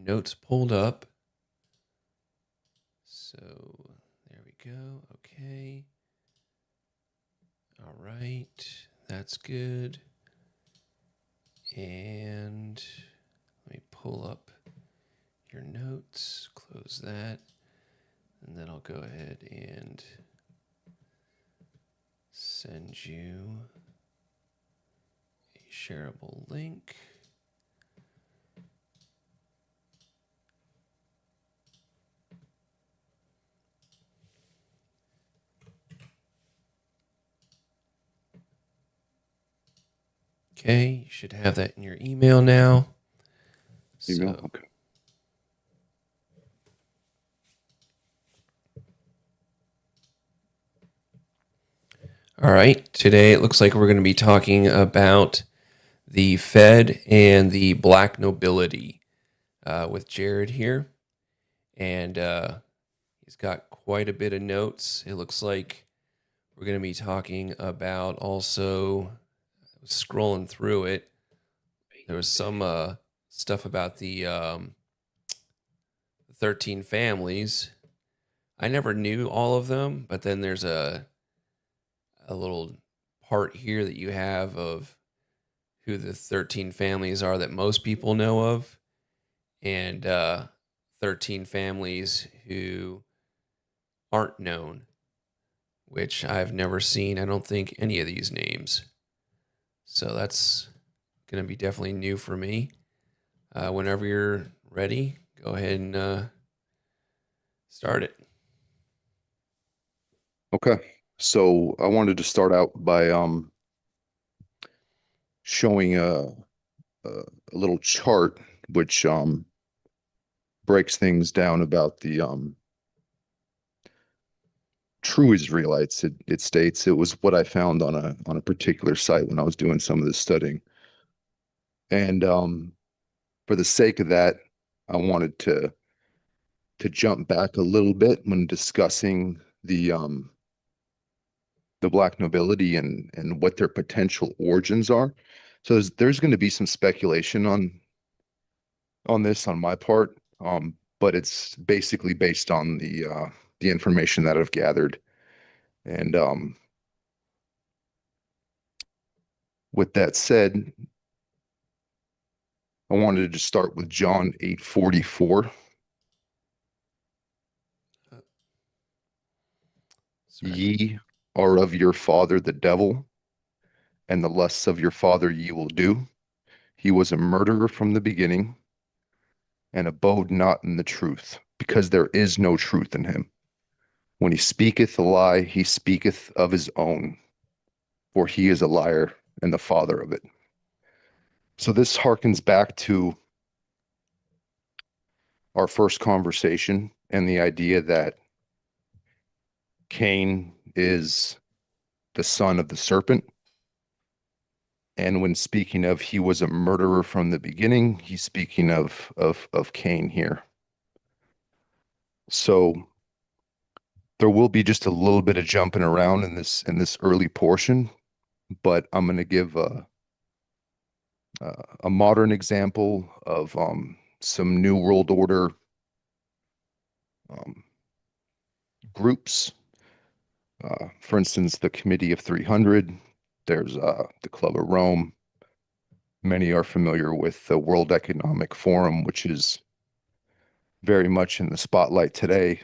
notes pulled up. So there we go. Okay. All right. That's good. And let me pull up your notes, close that, and then I'll go ahead and send you a shareable link. Okay, you should have that in your email now. Email, okay. All right, today it looks like we're going to be talking about the Fed and the black nobility with Jared here. And he's got quite a bit of notes. It looks like we're going to be talking about also scrolling through it. There was some stuff about the 13 families. I never knew all of them, but then there's a little part here that you have of who the 13 families are that most people know of, and 13 families who aren't known, which I've never seen. I don't think any of these names. So that's going to be definitely new for me. Whenever you're ready, go ahead and start it. Okay. So I wanted to start out by showing a little chart which breaks things down about the true Israelites. It states it was what I found on a particular site when I was doing some of this studying. And for the sake of that, I wanted to jump back a little bit when discussing the black nobility and what their potential origins are. So there's going to be some speculation on this on my part, but it's basically based on the information that I've gathered. And with that said, I wanted to start with John 8:44. Sorry. Ye are of your father the devil, and the lusts of your father ye will do. He was a murderer from the beginning, and abode not in the truth, because there is no truth in him. When he speaketh a lie, he speaketh of his own, for he is a liar and the father of it. So this harkens back to our first conversation and the idea that Cain is the son of the serpent. And when speaking of he was a murderer from the beginning, he's speaking of Cain here. So there will be just a little bit of jumping around in this early portion, but I'm going to give a modern example of some New World Order um, groups. For instance, the Committee of 300. There's the Club of Rome. Many are familiar with the World Economic Forum, which is very much in the spotlight today,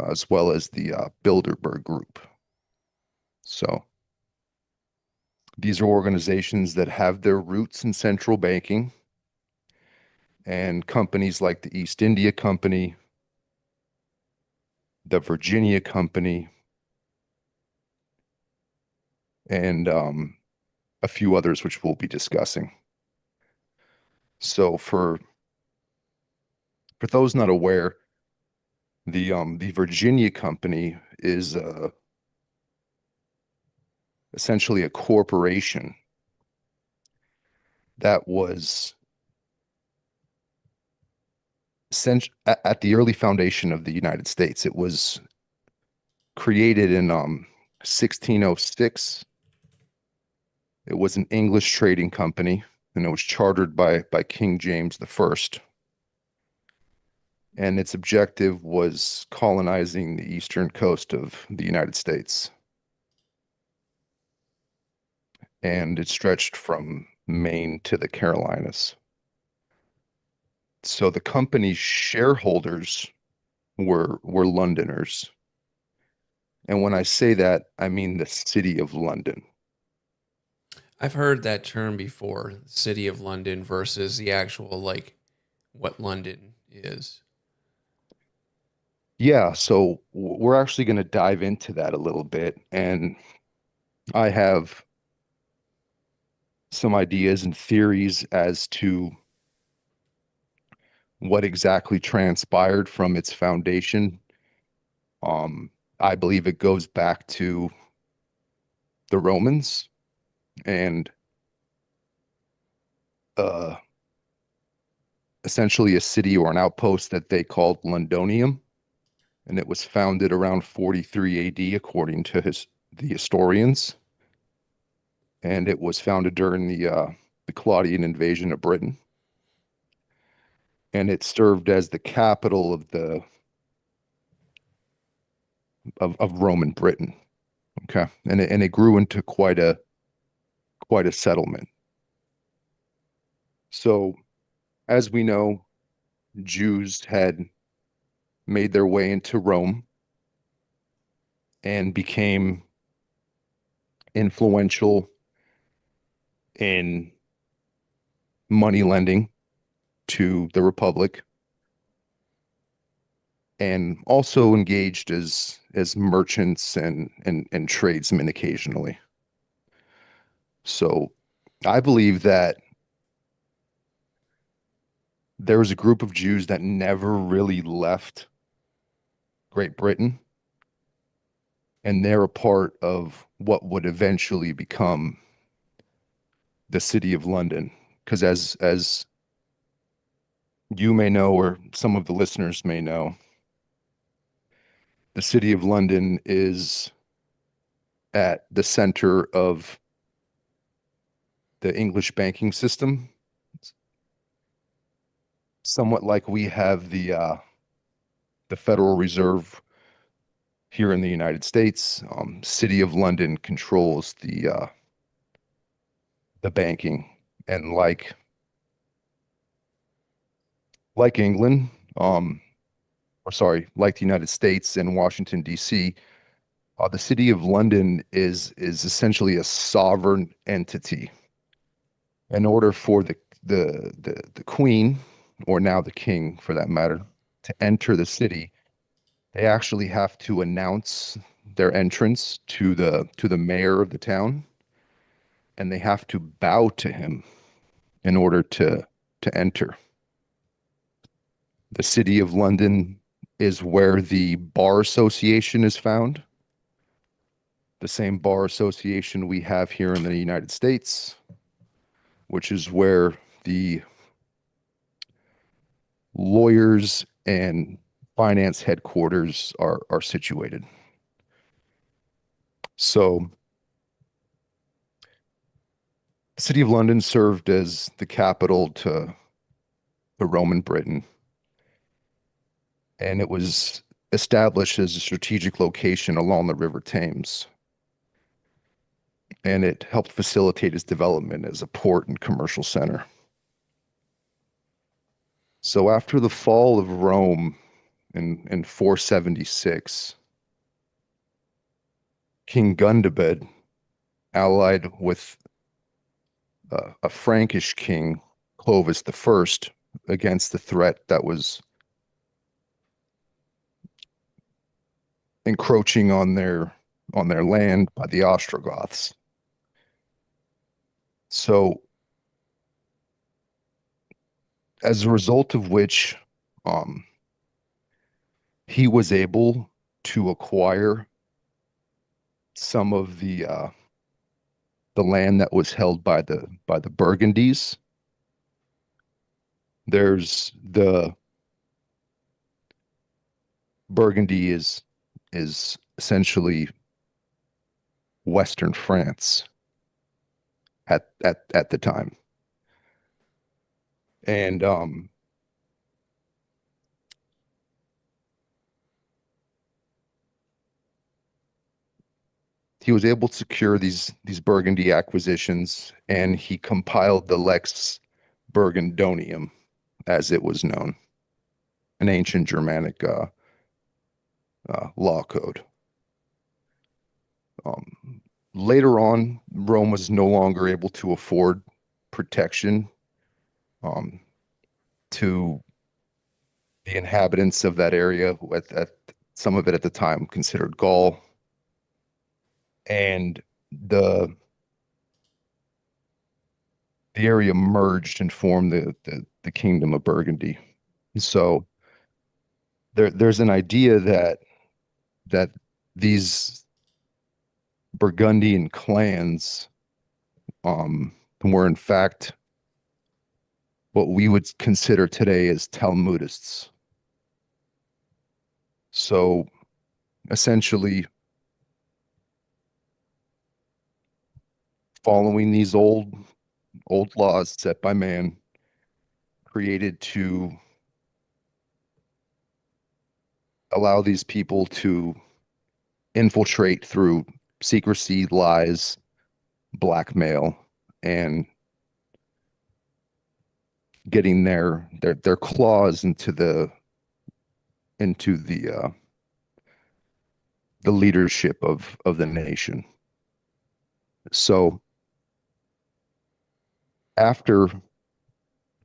as well as the Bilderberg Group. So these are organizations that have their roots in central banking, and companies like the East India Company, the Virginia Company, and a few others which we'll be discussing. So for those not aware, the Virginia Company is essentially a corporation that was at the early foundation of the United States. It was created in 1606. It was an English trading company, and it was chartered by King James the First. and its objective was colonizing the eastern coast of the United States. And it stretched from Maine to the Carolinas. So the company's shareholders were Londoners. And when I say that, I mean the city of London. I've heard that term before, City of London versus the actual like what London is. Yeah, so we're actually going to dive into that a little bit. And I have some ideas and theories as to what exactly transpired from its foundation. I believe it goes back to the Romans and uh, essentially a city or an outpost that they called Londonium. And it was founded around 43 AD, according to the historians. And it was founded during the Claudian invasion of Britain. And it served as the capital of of Roman Britain. Okay. And it grew into quite a settlement. So as we know, Jews had made their way into Rome and became influential in money lending to the Republic and also engaged as merchants and tradesmen occasionally. So I believe that there was a group of Jews that never really left Great Britain, and they're a part of what would eventually become the city of London. Because as you may know, or some of the listeners may know, the city of London is at the center of the English banking system, somewhat like we have the Federal Reserve here in the United States. City of London controls the banking, and like England, or sorry, like the United States and Washington D.C., the City of London is essentially a sovereign entity. In order for the Queen, or now the King for that matter, to enter the city, they actually have to announce their entrance to the mayor of the town, and they have to bow to him in order to enter. The City of London is where the Bar Association is found, the same bar association we have here in the United States, which is where the lawyers and finance headquarters are situated. So the City of London served as the capital to Roman Britain, and it was established as a strategic location along the River Thames. And it helped facilitate its development as a port and commercial center. So after the fall of Rome in 476, King Gundobad, allied with a Frankish king, Clovis the First, against the threat that was encroaching on their land by the Ostrogoths. So as a result of which, um, he was able to acquire some of the land that was held by the Burgundies. There's the Burgundy is essentially Western France at the time. And he was able to secure these Burgundy acquisitions, and he compiled the Lex Burgundonium, as it was known, an ancient Germanic law code. Later on, Rome was no longer able to afford protection um, to the inhabitants of that area, at some of it at the time considered Gaul, and the area merged and formed the Kingdom of Burgundy. So there's an idea that these Burgundian clans were in fact what we would consider today as Talmudists. So essentially following these old laws set by man, created to allow these people to infiltrate through secrecy, lies, blackmail, and getting their claws into the leadership of the nation. So after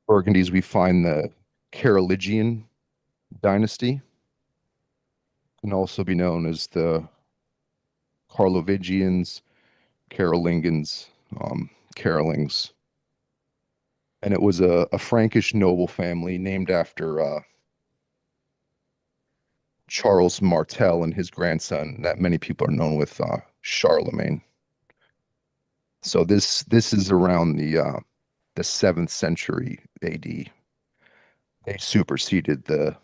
Burgundies, we find the Carolingian dynasty, can also be known as the Carlovingians, Carolingians, Carolings. And it was a Frankish noble family named after Charles Martel and his grandson that many people are known with Charlemagne. So this is around the 7th century AD. They superseded the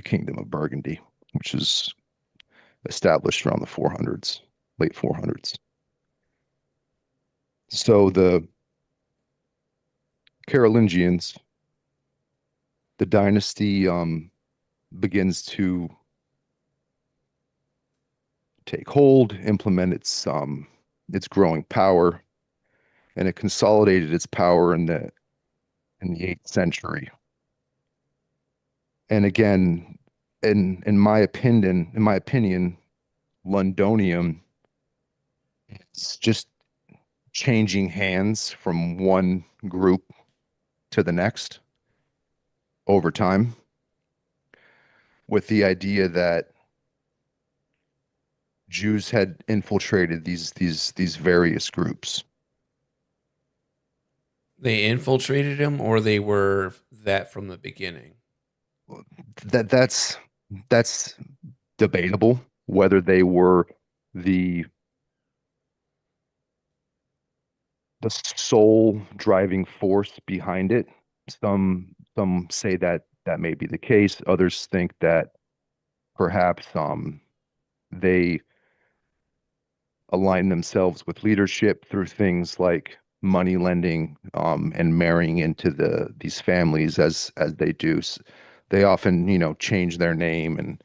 Kingdom of Burgundy, which is established around the 400s, late 400s. So the Carolingians, the dynasty begins to take hold, implement its growing power, and it consolidated its power in the 8th century. And again, in my opinion, Londonium is just changing hands from one group to the next over time, with the idea that Jews had infiltrated these various groups. They infiltrated him, or they were that from the beginning. That's debatable whether they were the the sole driving force behind it. Some say that that may be the case. Others think that perhaps they align themselves with leadership through things like money lending and marrying into these families as they do. They often, change their name and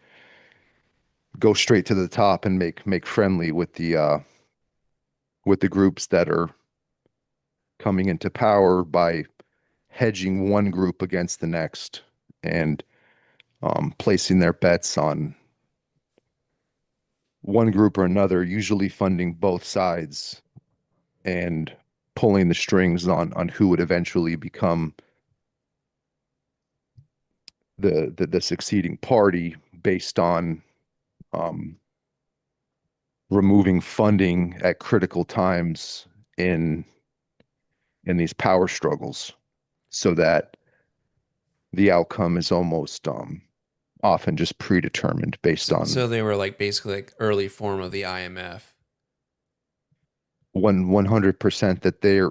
go straight to the top and make friendly with the groups that are coming into power by hedging one group against the next and placing their bets on one group or another, usually funding both sides and pulling the strings on who would eventually become the succeeding party based on um, removing funding at critical times in these power struggles, so that the outcome is almost often just predetermined based So on they were like basically like early form of the IMF. 100% that they're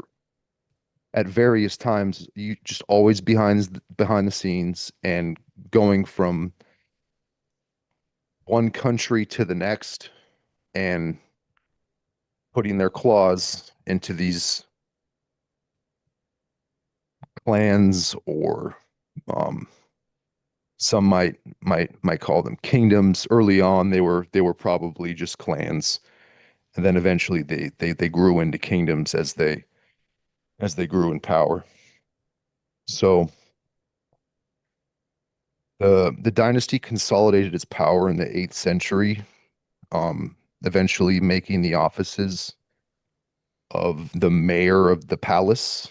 at various times you just always behind the scenes and going from one country to the next and putting their claws into these plans or um, Some might call them kingdoms. Early on, they were probably just clans, and then eventually they grew into kingdoms as they grew in power. So the dynasty consolidated its power in the 8th century, eventually making the offices of the mayor of the palace,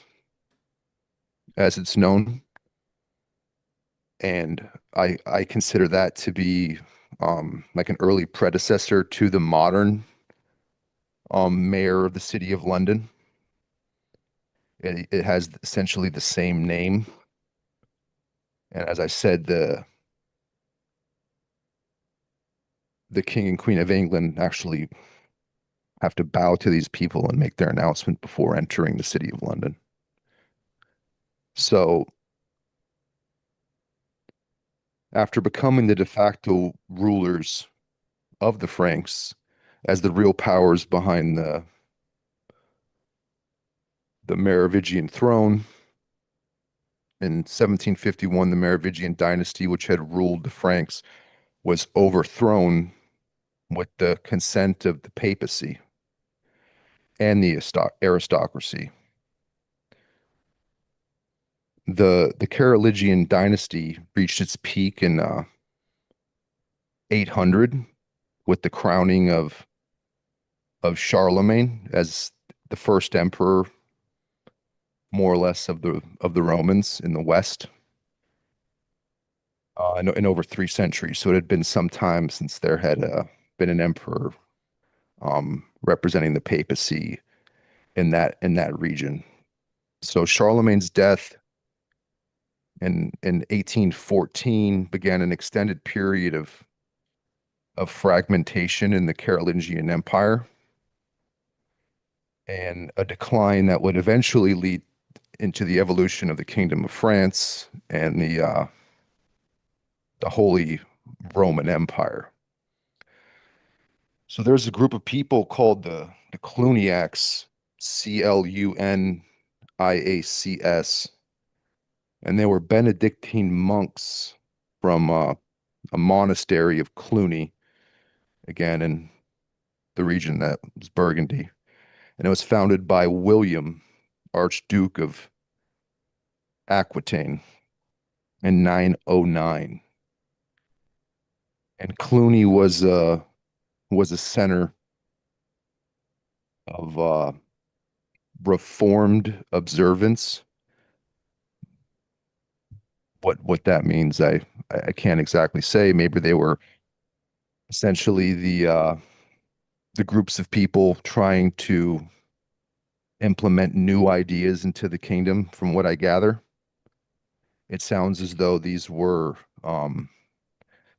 as it's known. And I consider that to be like an early predecessor to the modern mayor of the city of London. It has essentially the same name. And as I said, the King and Queen of England actually have to bow to these people and make their announcement before entering the city of London. So after becoming the de facto rulers of the Franks as the real powers behind the Merovingian throne, in 1751, the Merovingian dynasty, which had ruled the Franks, was overthrown with the consent of the papacy and the aristocracy. The Carolingian dynasty reached its peak in 800 with the crowning of Charlemagne as the first emperor, more or less, of the Romans in the West, in over 3 centuries. So it had been some time since there had been an emperor representing the papacy in that region. So Charlemagne's death in 1814 began an extended period of fragmentation in the Carolingian Empire and a decline that would eventually lead into the evolution of the Kingdom of France and the Holy Roman Empire. So there's a group of people called the Cluniacs, Cluniacs, and they were Benedictine monks from a monastery of Cluny, again in the region that was Burgundy. And it was founded by William, Archduke of Aquitaine, in 909. And Cluny was a center of reformed observance. What that means, I can't exactly say. Maybe they were essentially the groups of people trying to implement new ideas into the kingdom, from what I gather. It sounds as though these were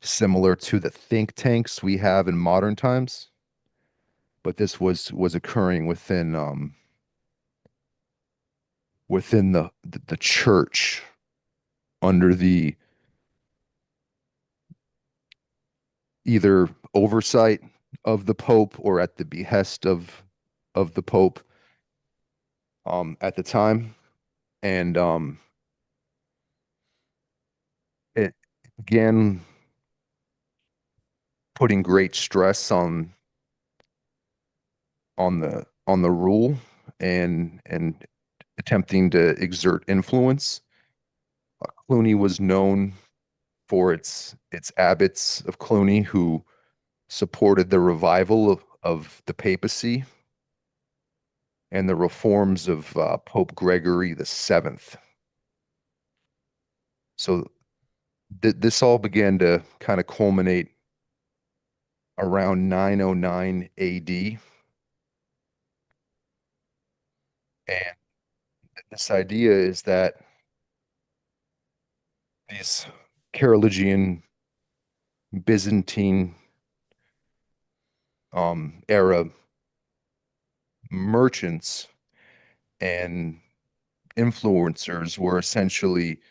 similar to the think tanks we have in modern times, but this was occurring within the church under the either oversight of the Pope or at the behest of the Pope at the time. And it began putting great stress on the rule and attempting to exert influence. Cluny was known for its abbots of Cluny who supported the revival of the papacy and the reforms of Pope Gregory the Seventh. So this all began to kind of culminate around 909 AD. And this idea is that these Carolingian Byzantine era merchants and influencers were essentially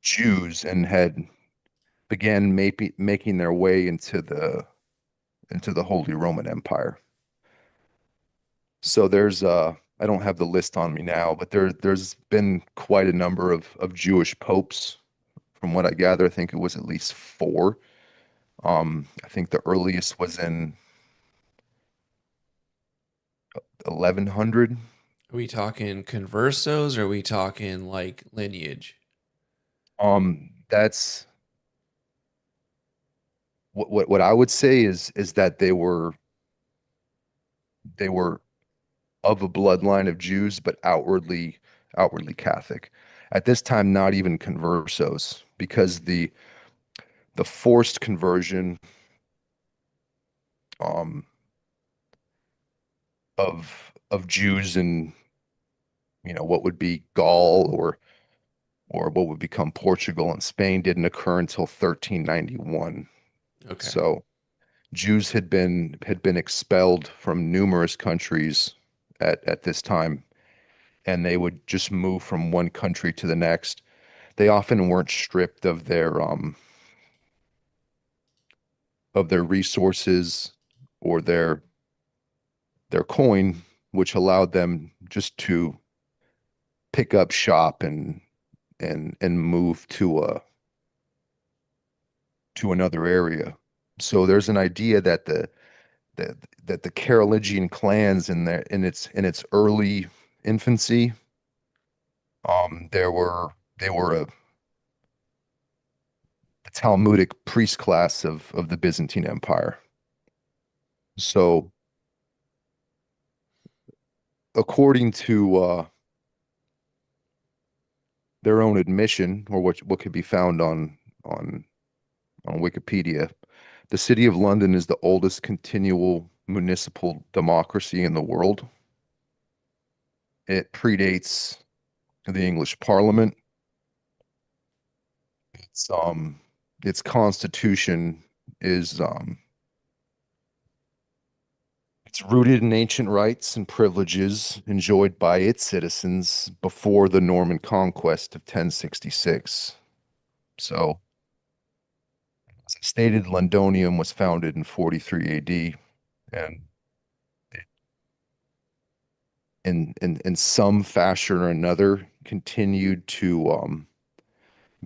Jews and had began making their way into the Holy Roman Empire. So there's I don't have the list on me now, but there's been quite a number of Jewish popes. From what I gather, I think it was at least four. I think the earliest was in 1100. Are we talking conversos or are we talking like lineage? That's what I would say is that they were of a bloodline of Jews, but outwardly Catholic. At this time, not even conversos, because the forced conversion um, of Jews in what would be Gaul or what would become Portugal and Spain didn't occur until 1391. Okay. So Jews had been expelled from numerous countries at this time, and they would just move from one country to the next. They often weren't stripped of their resources or their coin, which allowed them just to pick up shop and move to another area. So there's an idea that that the Carolingian clans in its early infancy, they were a Talmudic priest class of the Byzantine Empire. So according to their own admission, or what could be found on on Wikipedia, the City of London is the oldest continual municipal democracy in the world. It predates the English Parliament. Its constitution is it's rooted in ancient rights and privileges enjoyed by its citizens before the Norman conquest of 1066. So, as I stated, Londonium was founded in 43 AD, and in some fashion or another continued to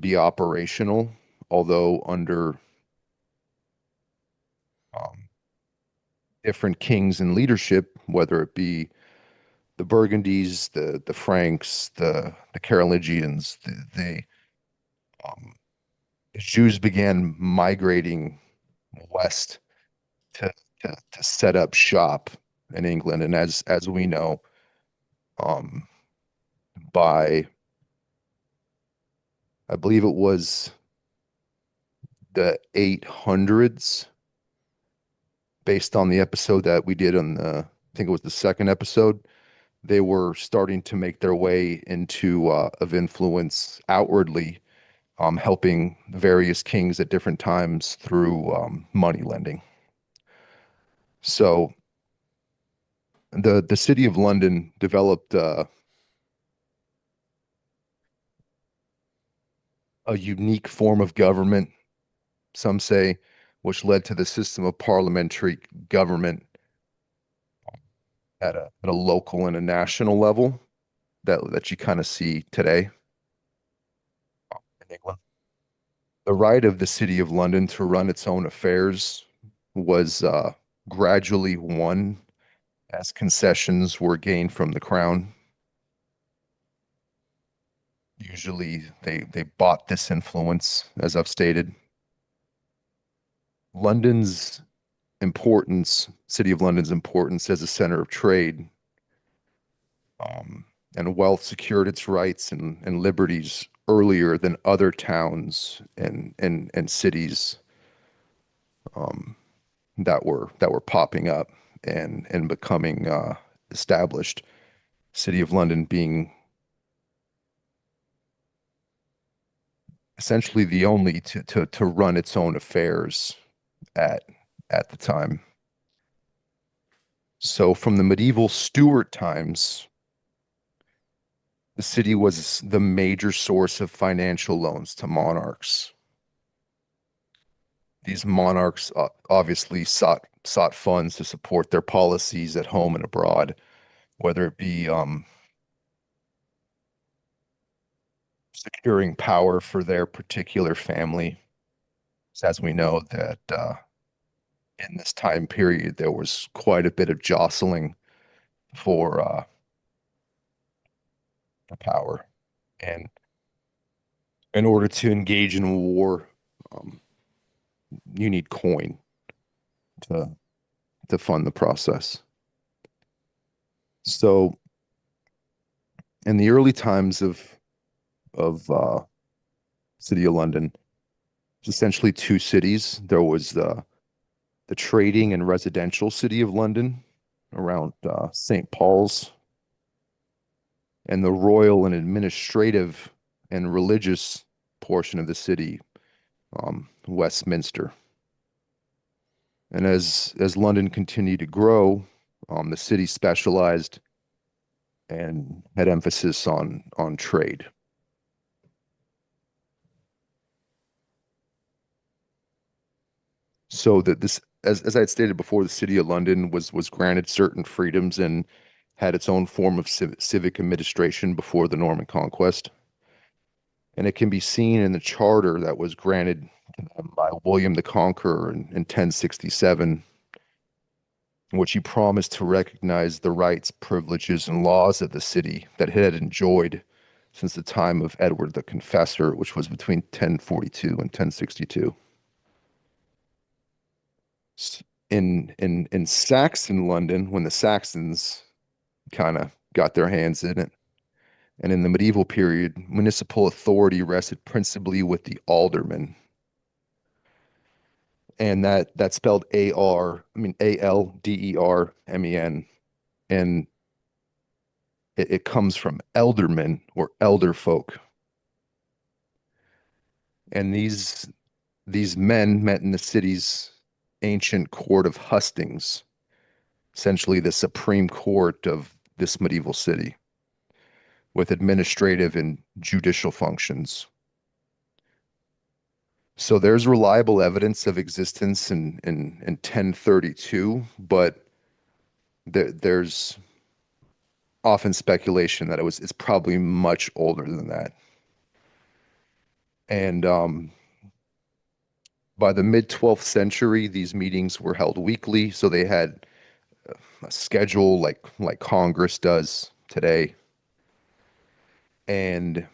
be operational, although under um, different kings and leadership, whether it be the Burgundies, the Franks, the Carolingians, um, the Jews began migrating west to, to set up shop in England, and as we know, um, by I believe it was the 800s, based on the episode that we did on I think it was the second episode, they were starting to make their way into of influence outwardly, helping various kings at different times through money lending. So the city of London developed a unique form of government, some say, which led to the system of parliamentary government at a local and a national level that you kind of see today in England. The right of the City of London to run its own affairs was gradually won as concessions were gained from the crown. Usually they bought this influence, as I've stated. London's City of London's importance as a center of trade, um, and wealth secured its rights and liberties earlier than other towns and cities um, that were popping up and becoming established. City of London being essentially the only to run its own affairs at at the time. So from the medieval Stuart times, the city was the major source of financial loans to monarchs. These monarchs obviously sought funds to support their policies at home and abroad. whether it be securing power for their particular family. As we know that in this time period, there was quite a bit of jostling for power. And in order to engage in war, um, you need coin to fund the process. So in the early times of City of London, it's essentially two cities. There was the trading and residential city of London around St. Paul's, and the royal and administrative and religious portion of the city, Westminster. And as London continued to grow, the city specialized and had emphasis on trade. So that this, as I had stated before, the city of London was granted certain freedoms and had its own form of civic administration before the Norman conquest. And it can be seen in the charter that was granted by William the Conqueror in 1067, in which he promised to recognize the rights, privileges, and laws of the city that it had enjoyed since the time of Edward the Confessor, which was between 1042 and 1062. In Saxon London, when the Saxons kind of got their hands in it, and in the medieval period, municipal authority rested principally with the aldermen, and that spelled Aldermen, and it comes from eldermen or elder folk. And these men met in the city's ancient court of hustings, essentially the supreme court of this medieval city, with administrative and judicial functions. So there's reliable evidence of existence in 1032, but there's often speculation that it's probably much older than that. And by the mid 12th century, these meetings were held weekly, so they had a schedule like Congress does today. And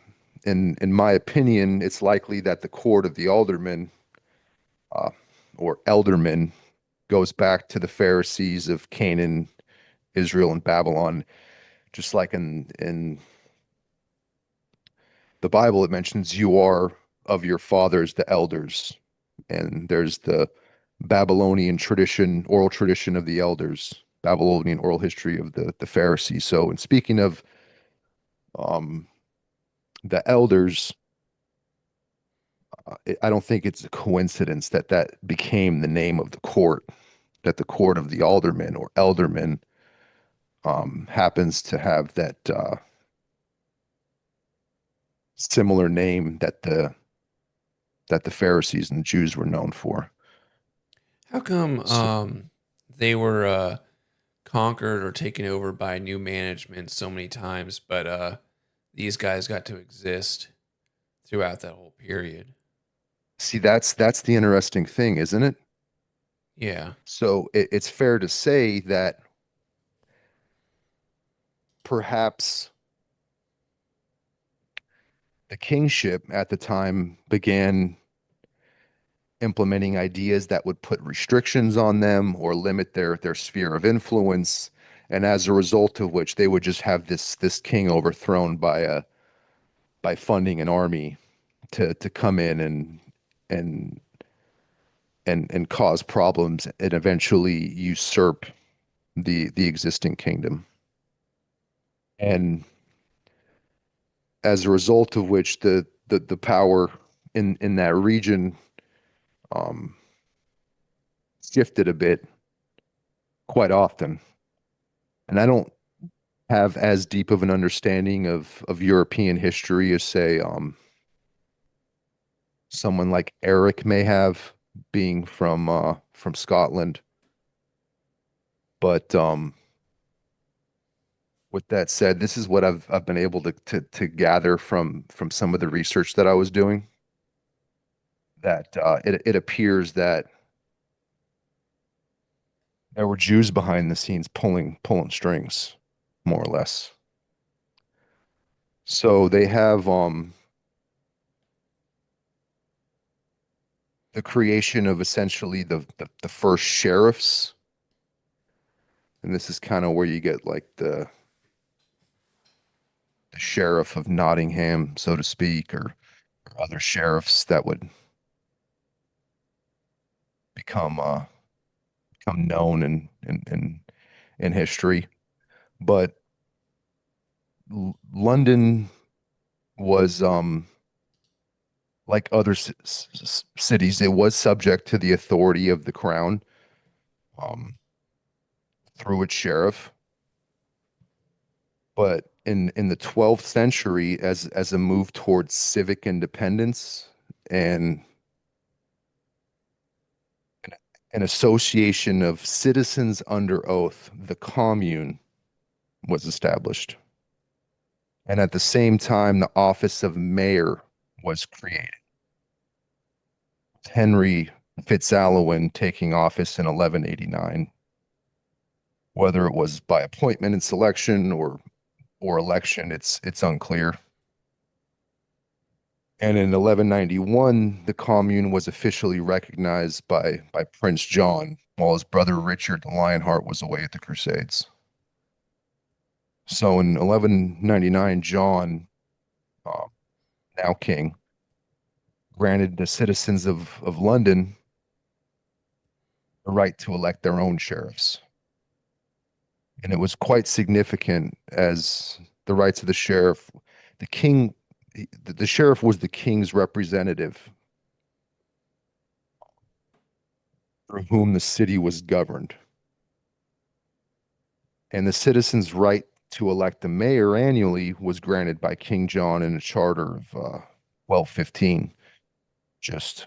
in my opinion, it's likely that the court of the aldermen uh, or eldermen goes back to the Pharisees of Canaan, Israel, and Babylon, just like in the Bible, it mentions you are of your fathers, the elders. And there's the Babylonian tradition, oral tradition of the elders, Babylonian oral history of the Pharisees. So, in speaking of um, the elders, I don't think it's a coincidence that that became the name of the court, that the court of the aldermen or eldermen happens to have that similar name that the Pharisees and the Jews were known for. How come So, they were conquered or taken over by new management so many times, but these guys got to exist throughout that whole period? see, that's the interesting thing, isn't it? Yeah. So it's fair to say that perhaps the kingship at the time began implementing ideas that would put restrictions on them or limit their sphere of influence, and as a result of which they would just have this king overthrown by funding an army to come in and and cause problems and eventually usurp the existing kingdom. And as a result of which the power in that region um, shifted a bit quite often. And I don't have as deep of an understanding of European history as say someone like Eric may have, being from Scotland. But With that said, this is what I've been able to gather from some of the research that I was doing. That it appears that there were Jews behind the scenes pulling strings, more or less. So they have the creation of essentially the first sheriffs, and this is kind of where you get like the sheriff of Nottingham, so to speak, or other sheriffs that would become become known in history. But London was like other cities, it was subject to the authority of the crown um, through its sheriff. But in the 12th century, as a move towards civic independence and an association of citizens under oath, the commune was established. And at the same time, the office of mayor was created. Henry Fitzalan taking office in 1189. Whether it was by appointment and selection or election, it's unclear. And in 1191, the commune was officially recognized by Prince John, while his brother Richard the Lionheart was away at the Crusades. So in 1199, John, uh, now king, granted the citizens of London the right to elect their own sheriffs. And it was quite significant as the rights of the sheriff, the king, the sheriff was the king's representative through whom the city was governed. And the citizens' right to elect a mayor annually was granted by King John in a charter of 1215, just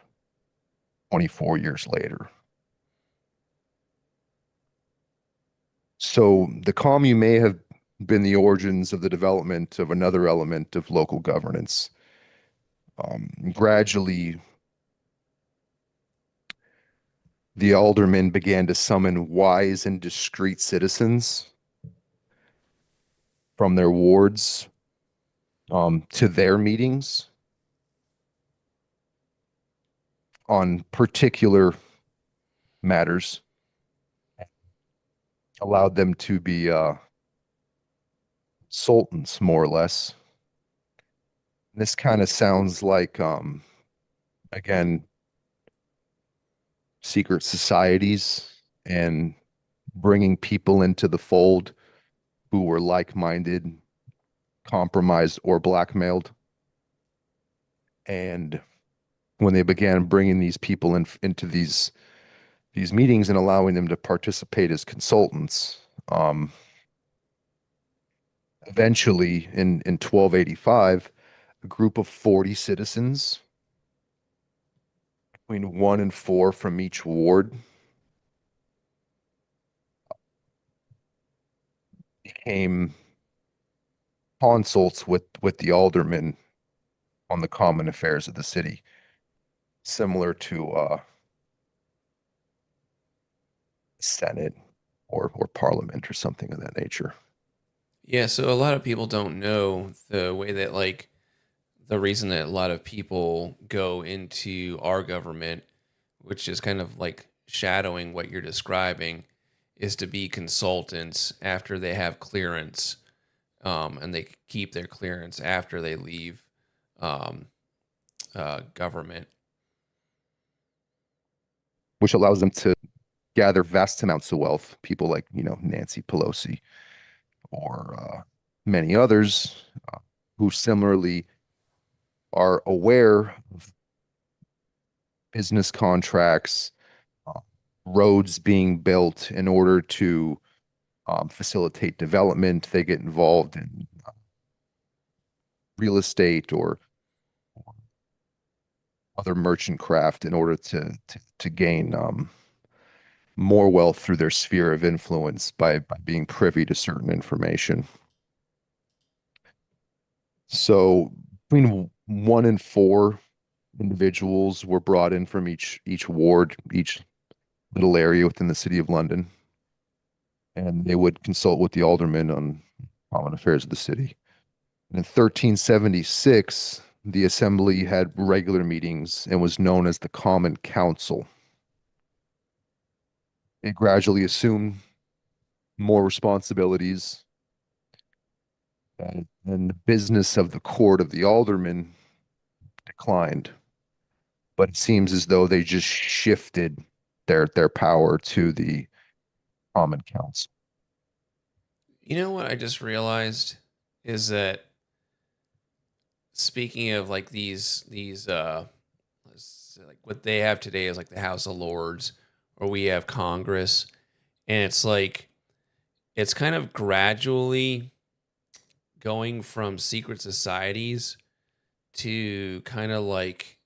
24 years later. So the commune may have been the origins of the development of another element of local governance. Gradually, the aldermen began to summon wise and discreet citizens from their wards to their meetings on particular matters, allowed them to be sultans, more or less. This kind of sounds like, again, secret societies and bringing people into the fold who were like-minded, compromised, or blackmailed. And when they began bringing these people into these meetings and allowing them to participate as consultants, eventually in 1285, a group of 40 citizens, between 1 and 4 from each ward, became consults with the aldermen on the common affairs of the city, similar to Senate or Parliament or something of that nature. Yeah, so a lot of people don't know the way that like the reason that a lot of people go into our government, which is kind of like shadowing what you're describing, is to be consultants after they have clearance, and they keep their clearance after they leave um, government. Which allows them to gather vast amounts of wealth. People like, Nancy Pelosi or many others who similarly are aware of business contracts, uh, roads being built in order to facilitate development. They get involved in real estate or other merchant craft in order to gain more wealth through their sphere of influence by being privy to certain information. So between 1 and 4 individuals were brought in from each ward, each little area within the city of London, and they would consult with the aldermen on common affairs of the city. And in 1376, the assembly had regular meetings and was known as the Common Council. It gradually assumed more responsibilities, and the business of the court of the aldermen declined. But it seems as though they just shifted their power to the Common Council. You know what I just realized is that speaking of like these let's say, like what they have today is like the House of Lords, or we have Congress, and it's like it's kind of gradually going from secret societies to kind of like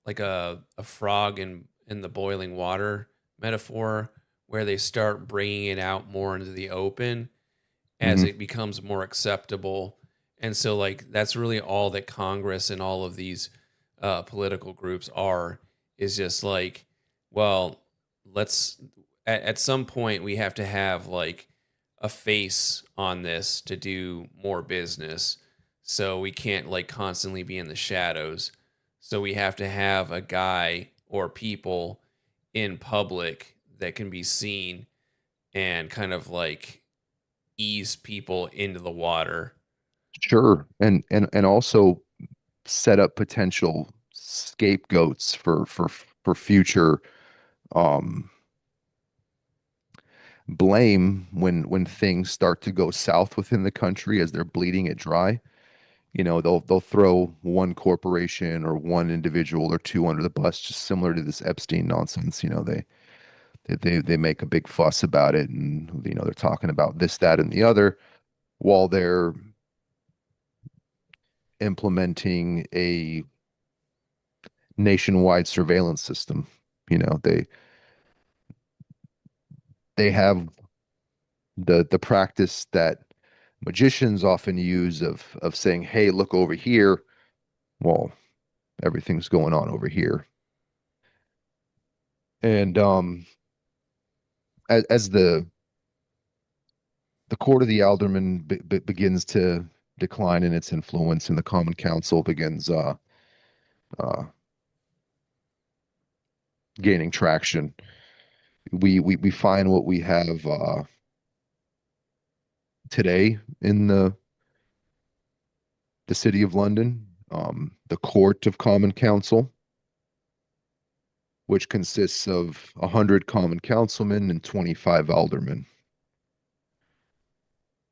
a frog in the boiling water metaphor, where they start bringing it out more into the open as Hmm. it becomes more acceptable. And so like that's really all that Congress and all of these political groups are, is just like, well, let's at some point we have to have like a face on this to do more business. So we can't like constantly be in the shadows. So we have to have a guy or people in public that can be seen and kind of like ease people into the water. Sure. And also set up potential scapegoats for future um blame when things start to go south within the country as they're bleeding it dry. They'll throw one corporation or one individual or two under the bus, just similar to this Epstein nonsense. They make a big fuss about it, and they're talking about this, that, and the other while they're implementing a nationwide surveillance system. They have the practice that magicians often use of saying, "Hey, look over here." Well, everything's going on over here. And as the court of the aldermen begins to decline in its influence, and the Common Council begins uh, gaining traction, we find what we have today in the city of London, the Court of Common Council, which consists of 100 common councilmen and 25 aldermen.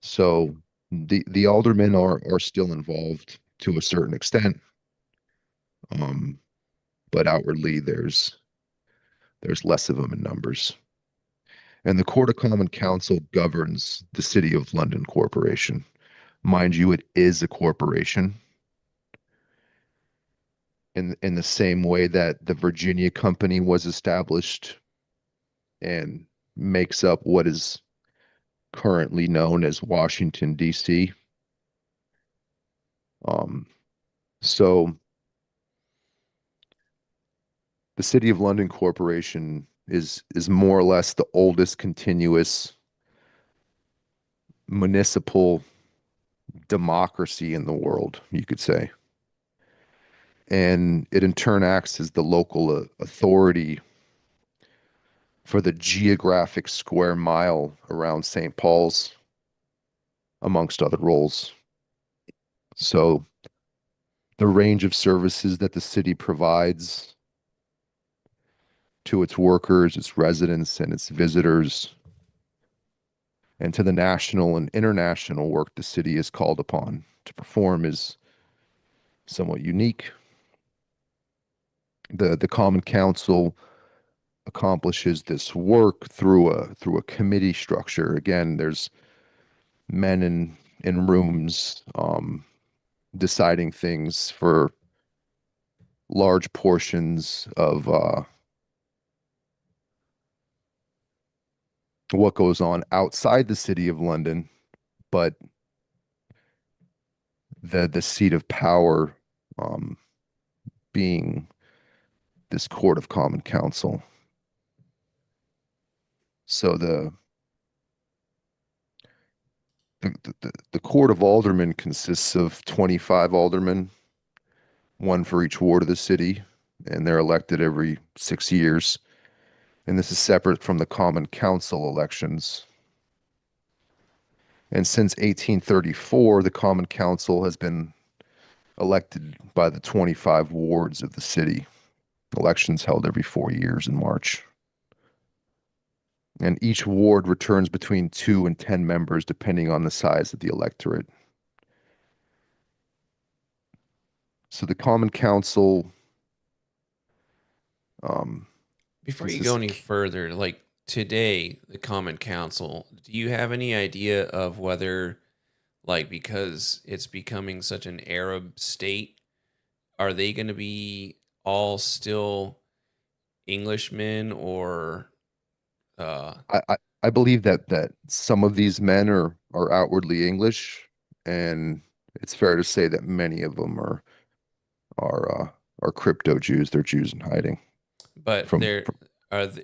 So the aldermen are still involved to a certain extent, um, but outwardly there's less of them in numbers. And the Court of Common Council governs the City of London Corporation. Mind you, it is a corporation in the same way that the Virginia Company was established and makes up what is currently known as Washington, D.C. Um, so the City of London Corporation is more or less the oldest continuous municipal democracy in the world, you could say. And it in turn acts as the local authority for the geographic square mile around St. Paul's, amongst other roles. So the range of services that the city provides to its workers, its residents, and its visitors, and to the national and international work the city is called upon to perform is somewhat unique. The Common Council accomplishes this work through a committee structure. Again, there's men in rooms deciding things for large portions of what goes on outside the city of London, but the seat of power um, being this Court of Common Council. So the Court of Aldermen consists of 25 aldermen, one for each ward of the city, and they're elected every 6 years. And this is separate from the Common Council elections. And since 1834, the Common Council has been elected by the 25 wards of the city. Elections held every 4 years in March. And each ward returns between 2 and 10 members, depending on the size of the electorate. So the Common Council um, Before you go consists of, any further, like today, the Common Council, do you have any idea of whether, like, because it's becoming such an Arab state, are they going to be all still Englishmen or, uh, I believe that some of these men are outwardly English, and it's fair to say that many of them are crypto Jews. They're Jews in hiding but from, there,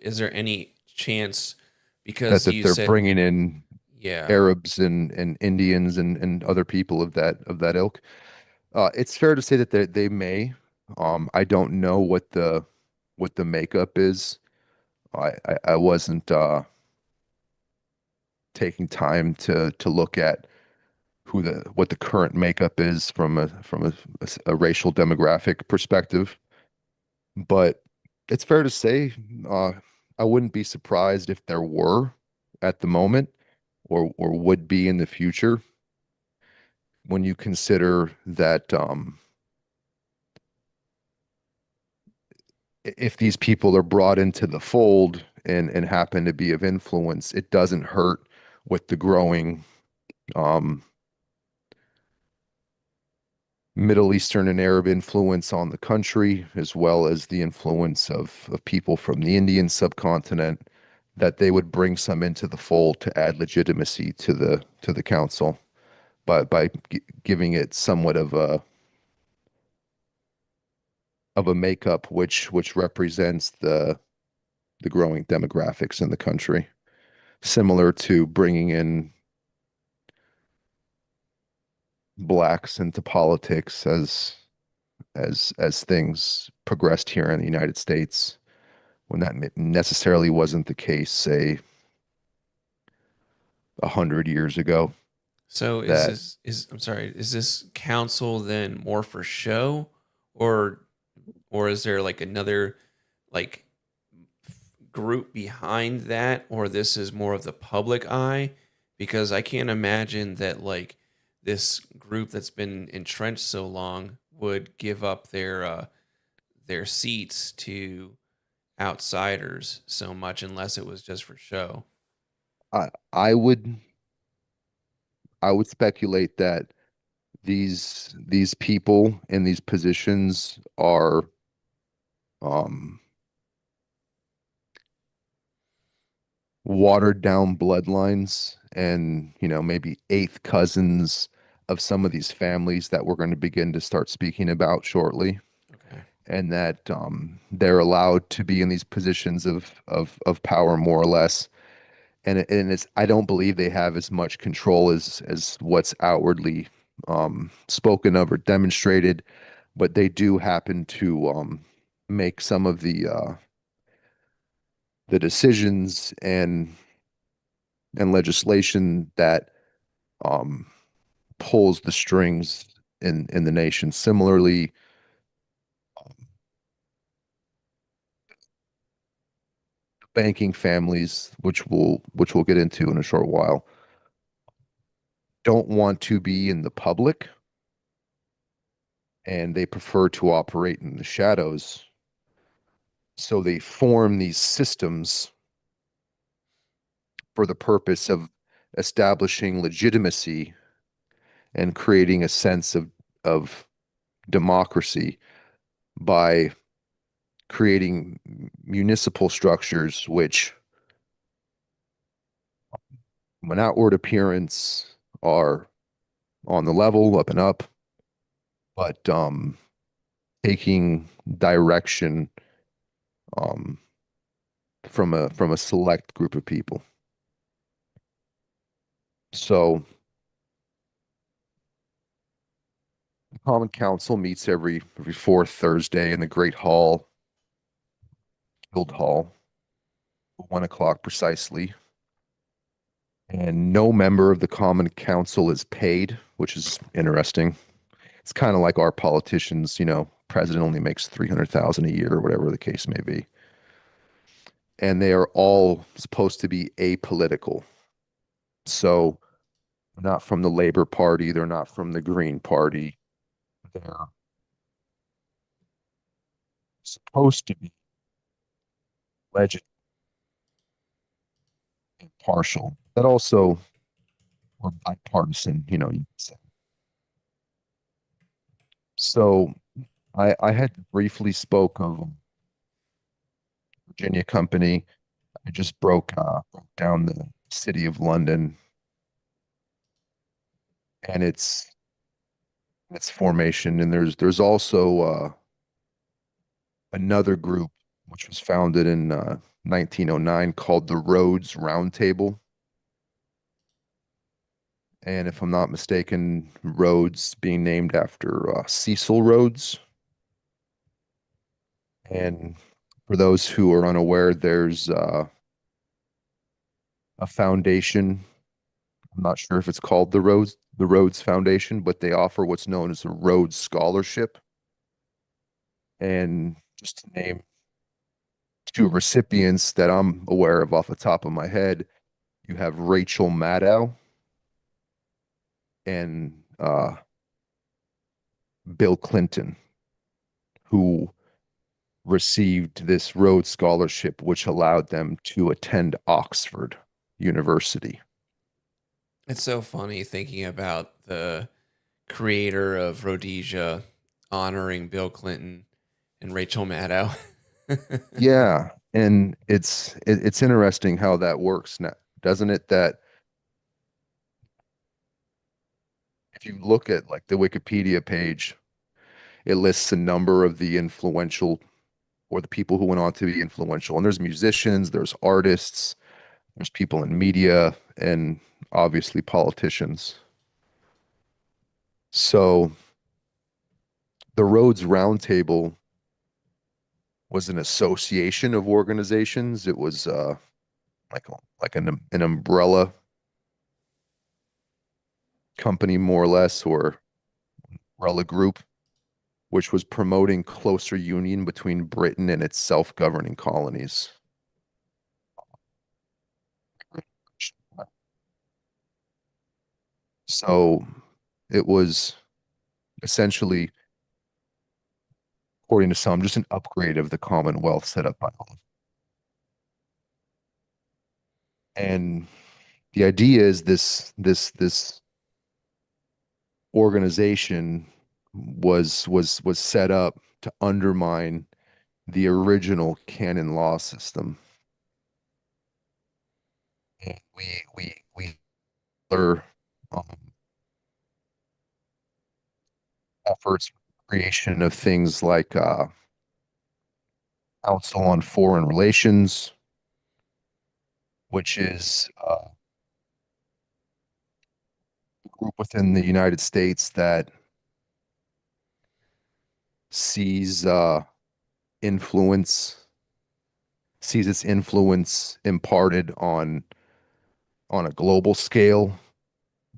is there any chance that because that you they're said, bringing in yeah, Arabs and Indians and other people of that ilk. It's fair to say that they may. I don't know what the makeup is. I wasn't taking time to look at who the what the current makeup is from a racial demographic perspective. But it's fair to say I wouldn't be surprised if there were at the moment or would be in the future when you consider that if these people are brought into the fold and happen to be of influence, it doesn't hurt with the growing um, Middle Eastern and Arab influence on the country, as well as the influence of people from the Indian subcontinent, that they would bring some into the fold to add legitimacy to the council by giving it somewhat of a makeup which represents the growing demographics in the country, similar to bringing in blacks into politics as things progressed here in the United States, when that necessarily wasn't the case, say 100 years ago. so That I'm sorry, is this council then more for show or is there like another like group behind that, or this is more of the public eye? Because I can't imagine that like this group that's been entrenched so long would give up their seats to outsiders so much unless it was just for show. I would speculate that these people in these positions are um, watered down bloodlines and maybe eighth cousins of some of these families that we're going to begin to start speaking about shortly, Okay. and that they're allowed to be in these positions of power more or less. And it's I don't believe they have as much control as what's outwardly spoken of or demonstrated, but they do happen to make some of the decisions and legislation that um, pulls the strings in the nation. Similarly, banking families, which we'll get into in a short while, don't want to be in the public, and they prefer to operate in the shadows. So they form these systems for the purpose of establishing legitimacy and creating a sense of democracy by creating municipal structures which, when outward appearance, are on the level, up and up, but taking direction um, from a select group of people. So the Common Council meets every fourth Thursday in the Great Hall, Guild Hall, 1 o'clock precisely. And no member of the Common Council is paid, which is interesting. It's kind of like our politicians, president only makes 300,000 a year or whatever the case may be. And they are all supposed to be apolitical. So they're not from the Labor Party, they're not from the Green Party. They're supposed to be legit impartial, but also or bipartisan, you could say. So I had briefly spoke of Virginia company. I just broke down the city of London and its formation. And there's also another group which was founded in 1909 called the Rhodes Roundtable. And if I'm not mistaken, Rhodes being named after Cecil Rhodes. And for those who are unaware, there's a foundation. I'm not sure if it's called the Rhodes Foundation, but they offer what's known as a Rhodes Scholarship. And just to name two recipients that I'm aware of off the top of my head, you have Rachel Maddow and Bill Clinton, who received this Rhodes Scholarship, which allowed them to attend Oxford University. It's so funny thinking about the creator of Rhodesia honoring Bill Clinton and Rachel Maddow. Yeah, and it's interesting how that works now, doesn't it? That if you look at like the Wikipedia page, it lists a number of the influential or the people who went on to be influential. And there's musicians, there's artists, there's people in media, and obviously politicians. So the Rhodes Roundtable was an association of organizations. It was like an umbrella company, more or less, or umbrella group, which was promoting closer union between Britain and its self-governing colonies. So it was essentially, according to some, just an upgrade of the Commonwealth set up by all. And the idea is this organization was set up to undermine the original canon law system. And we are efforts creation of things like Council on Foreign Relations, which is a group within the United States that sees influence, sees its influence imparted on a global scale,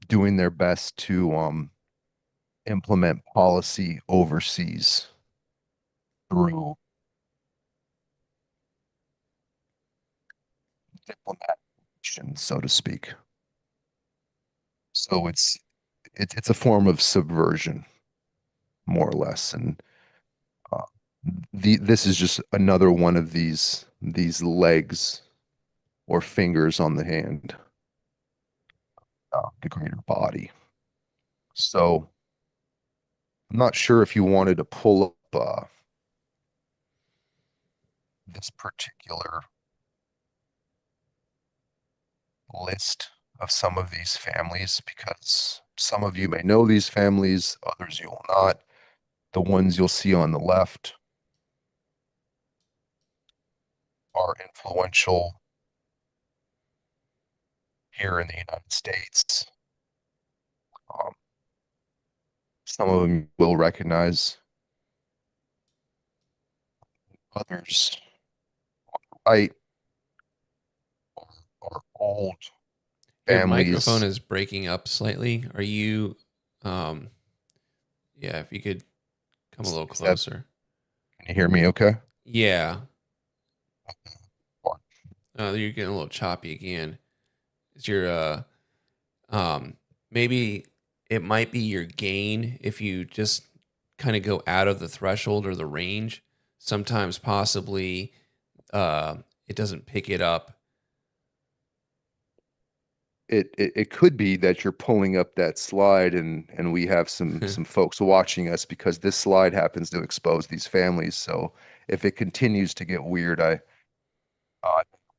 doing their best to implement policy overseas through diplomatic action, so to speak. So it's a form of subversion, more or less, and uh, this is just another one of these legs or fingers on the hand, the greater body. So I'm not sure if you wanted to pull up this particular list of some of these families because some of you may know these families, others you will not. The ones you'll see on the left are influential here in the United States. Um, some of them will recognize, others right are old Your microphone families. is breaking up slightly. Are you, um, yeah, if you could come a little Is that, closer. can you hear me okay? Yeah. You're getting a little choppy again. Is your, um, maybe it might be your gain if you just kind of go out of the threshold or the range. Sometimes possibly, uh, it doesn't pick it up. It could be that you're pulling up that slide and we have some folks watching us because this slide happens to expose these families. So if it continues to get weird, pardon,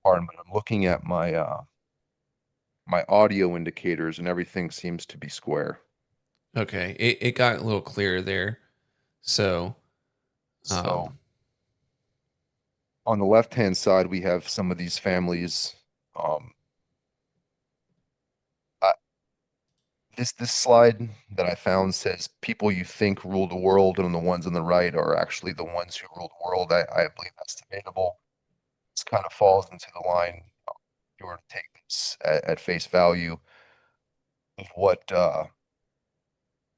but I'm looking at my audio indicators and everything seems to be square. Okay, it got a little clearer there. So, So um, on the left-hand side, we have some of these families. Um, I, this slide that I found says people you think rule the world, and the ones on the right are actually the ones who rule the world. I believe that's debatable. This kind of falls into the line, if you were to take this at face value, of what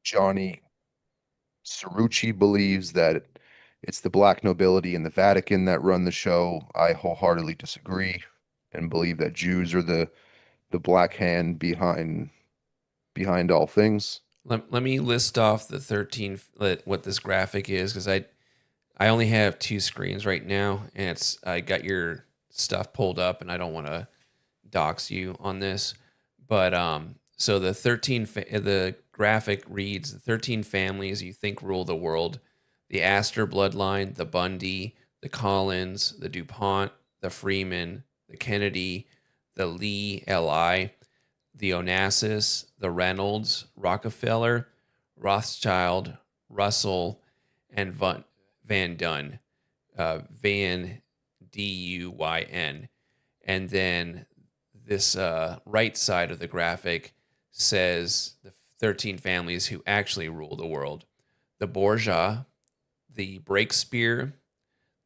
Johnny Cerrucci believes, that it's the black nobility in the Vatican that run the show. I wholeheartedly disagree and believe that Jews are the black hand behind all things. let me list off the 13 what this graphic is because I only have two screens right now and it's I got your stuff pulled up and I don't want to dox you on this. But so the graphic reads the 13 families you think rule the world: the Astor bloodline, the Bundy, the Collins, the DuPont, the Freeman, the Kennedy, the Lee Li, the Onassis, the Reynolds, Rockefeller, Rothschild, Russell, and Van Dun, Van Duyyn. And then this right side of the graphic says the 13 families who actually rule the world: the Borgia, the Breakspear,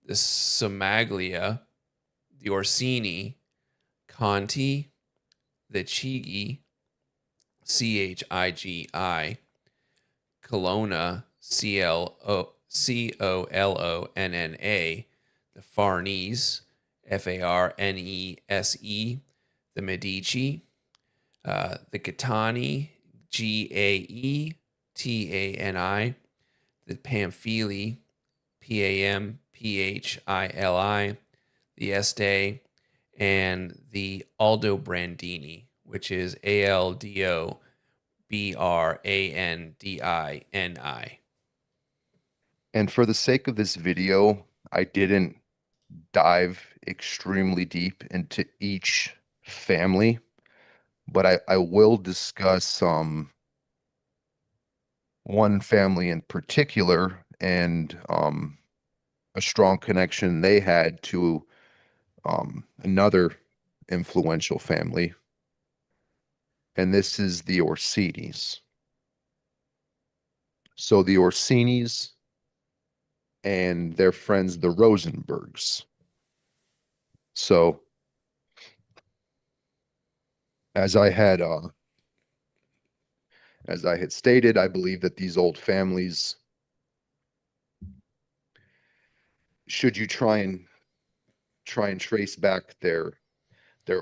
the Somaglia, the Orsini, Conti, the Chigi, Chigi, Colonna, Collonna, the Farnese, Farnese, the Medici, the Gaetani, Gaetani, the Pamphili, Pamphili, the Este, and the Aldobrandini, which is Aldobrandini. And for the sake of this video, I didn't dive extremely deep into each family, but I will discuss one family in particular and a strong connection they had to another influential family, and this is the Orsinis. So the Orsinis and their friends, the Rosenbergs. So as I had as I had stated, I believe that these old families, should you try and trace back their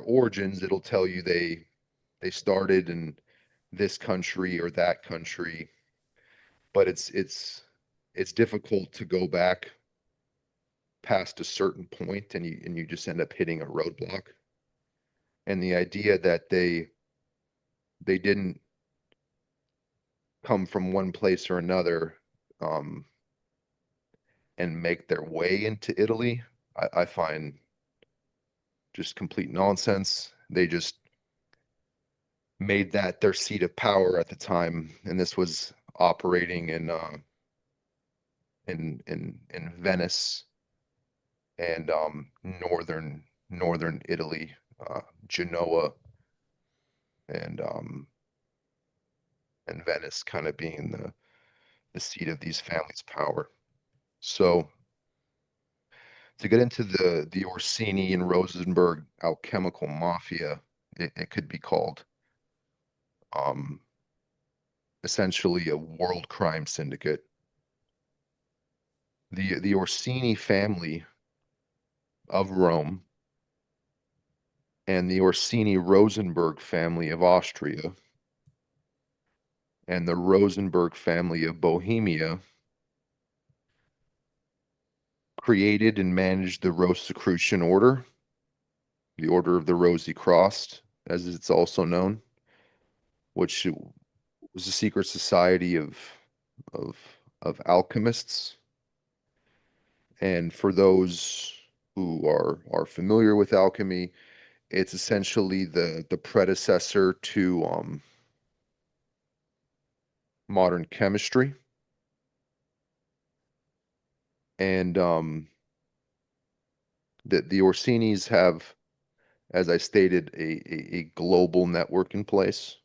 origins, it'll tell you they started in this country or that country, but it's difficult to go back past a certain point and you just end up hitting a roadblock. And the idea that they didn't come from one place or another um, and make their way into Italy, I find just complete nonsense. They just made that their seat of power at the time, and this was operating in in Venice and northern Italy, Genoa and Venice kind of being the seat of these families' power. So to get into the Orsini and Rosenberg alchemical mafia, it could be called um, essentially a world crime syndicate. The Orsini family of Rome and the Orsini Rosenberg family of Austria and the Rosenberg family of Bohemia created and managed the Rosicrucian Order, the Order of the Rosy Cross, as it's also known, which was a secret society of of alchemists. And for those who are familiar with alchemy, it's essentially the predecessor to modern chemistry. And the Orsinis have, as I stated, a global network in place.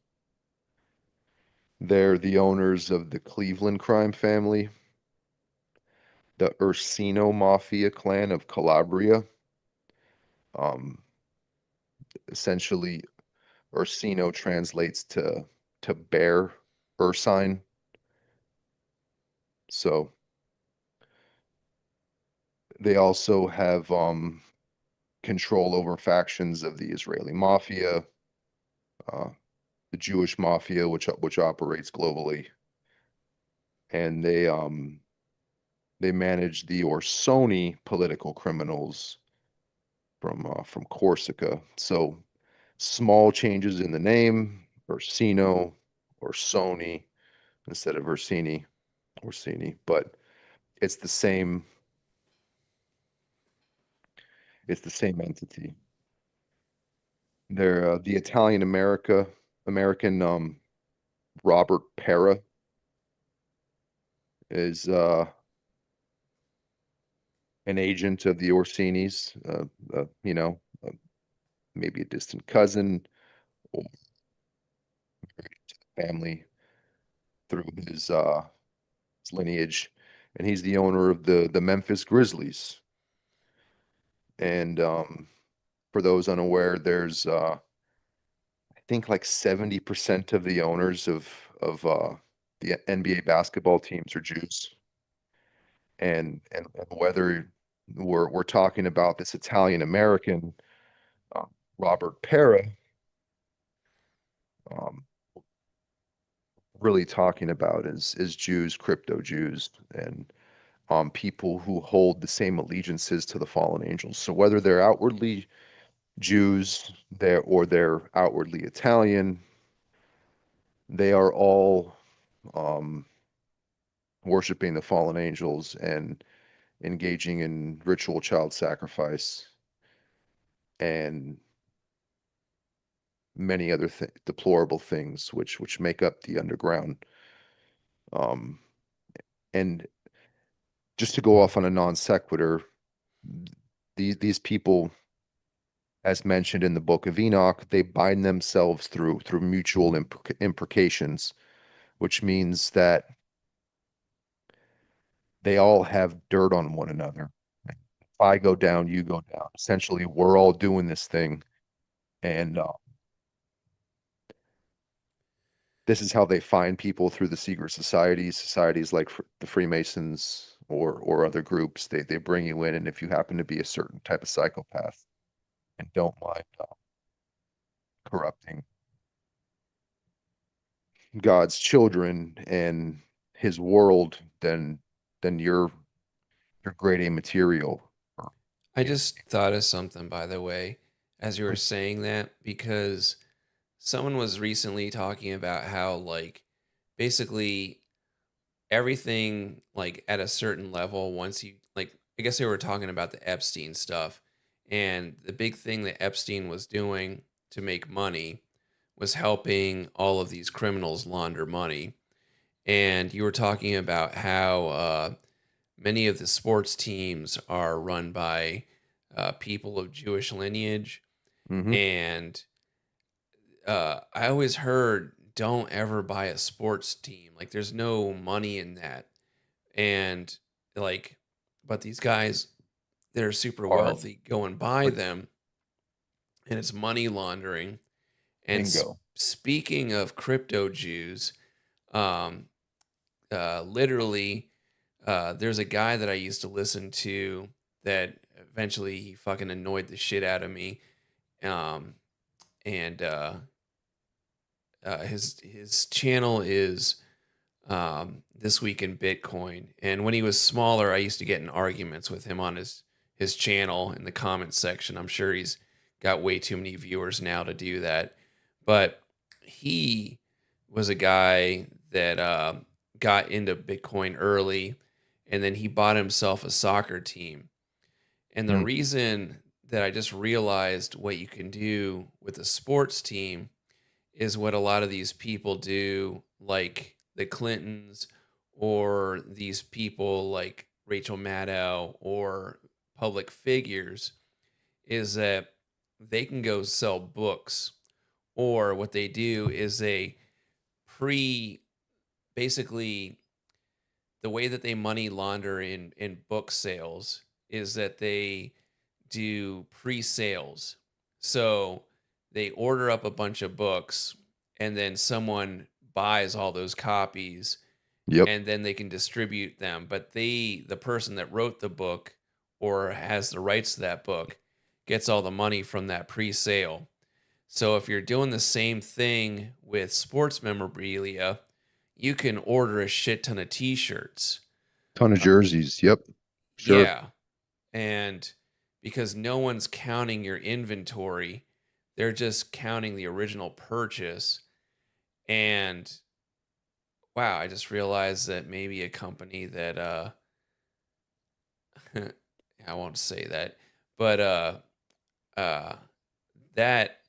They're the owners of the Cleveland crime family, the Ursino Mafia clan of Calabria. Um, Essentially, Ursino translates to bear, Ursine. So they also have control over factions of the Israeli mafia, uh, the Jewish mafia, which operates globally, and they manage the Orsoni political criminals from Corsica. So small changes in the name, Orsino, Orsoni instead of Orsini, but it's the same it's the same entity. They're the American Robert Pera is an agent of the Orsinis, maybe a distant cousin or family through his lineage, and he's the owner of the Memphis Grizzlies. And for those unaware, there's I think like 70% of the owners of the NBA basketball teams are Jews. And whether we're talking about this Italian American uh, Robert Pera, um, really talking about is Jews, crypto Jews, and people who hold the same allegiances to the fallen angels. So whether they're outwardly Jews, they're outwardly Italian, they are all um, worshiping the fallen angels and engaging in ritual child sacrifice and many other deplorable things which make up the underground. Um, and just to go off on a non sequitur, these people, as mentioned in the Book of Enoch, they bind themselves through mutual imprecations, which means that they all have dirt on one another. If I go down, you go down. Essentially, we're all doing this thing, and this is how they find people through the secret societies like the Freemasons or other groups. They bring you in, and if you happen to be a certain type of psychopath and don't mind corrupting God's children and His world, then you're grade A material. Or, I you just thought of something, by the way, as you were saying that, because someone was recently talking about how, like, basically everything, like, at a certain level, once you, like, I guess they were talking about the Epstein stuff. And the big thing that Epstein was doing to make money was helping all of these criminals launder money. And you were talking about how many of the sports teams are run by people of Jewish lineage, Hmm. and I always heard don't ever buy a sports team. Like there's no money in that. And like, but these guys that are super Are wealthy go and buy are them, and it's money laundering. And bingo. speaking of crypto Jews, um, literally, there's a guy that I used to listen to that eventually he fucking annoyed the shit out of me. Um, and his channel is This Week in Bitcoin. And when he was smaller, I used to get in arguments with him on his channel in the comments section. I'm sure he's got way too many viewers now to do that, but he was a guy that got into Bitcoin early, and then he bought himself a soccer team. And the Mm. reason that I just realized what you can do with a sports team is what a lot of these people do, like the Clintons or these people like Rachel Maddow or public figures, is that they can go sell books. Or what they do is they pre basically the way that they money launder in book sales is that they do pre-sales. So they order up a bunch of books, and then someone buys all those copies, Yep. and then they can distribute them, but the person that wrote the book or has the rights to that book gets all the money from that pre-sale. So if you're doing the same thing with sports memorabilia, you can order a shit ton of t-shirts. Ton of Uh, jerseys. Yep. Sure. yeah, and because no one's counting your inventory, they're just counting the original purchase. And wow, I just realized that maybe a company that I won't say that, but uh that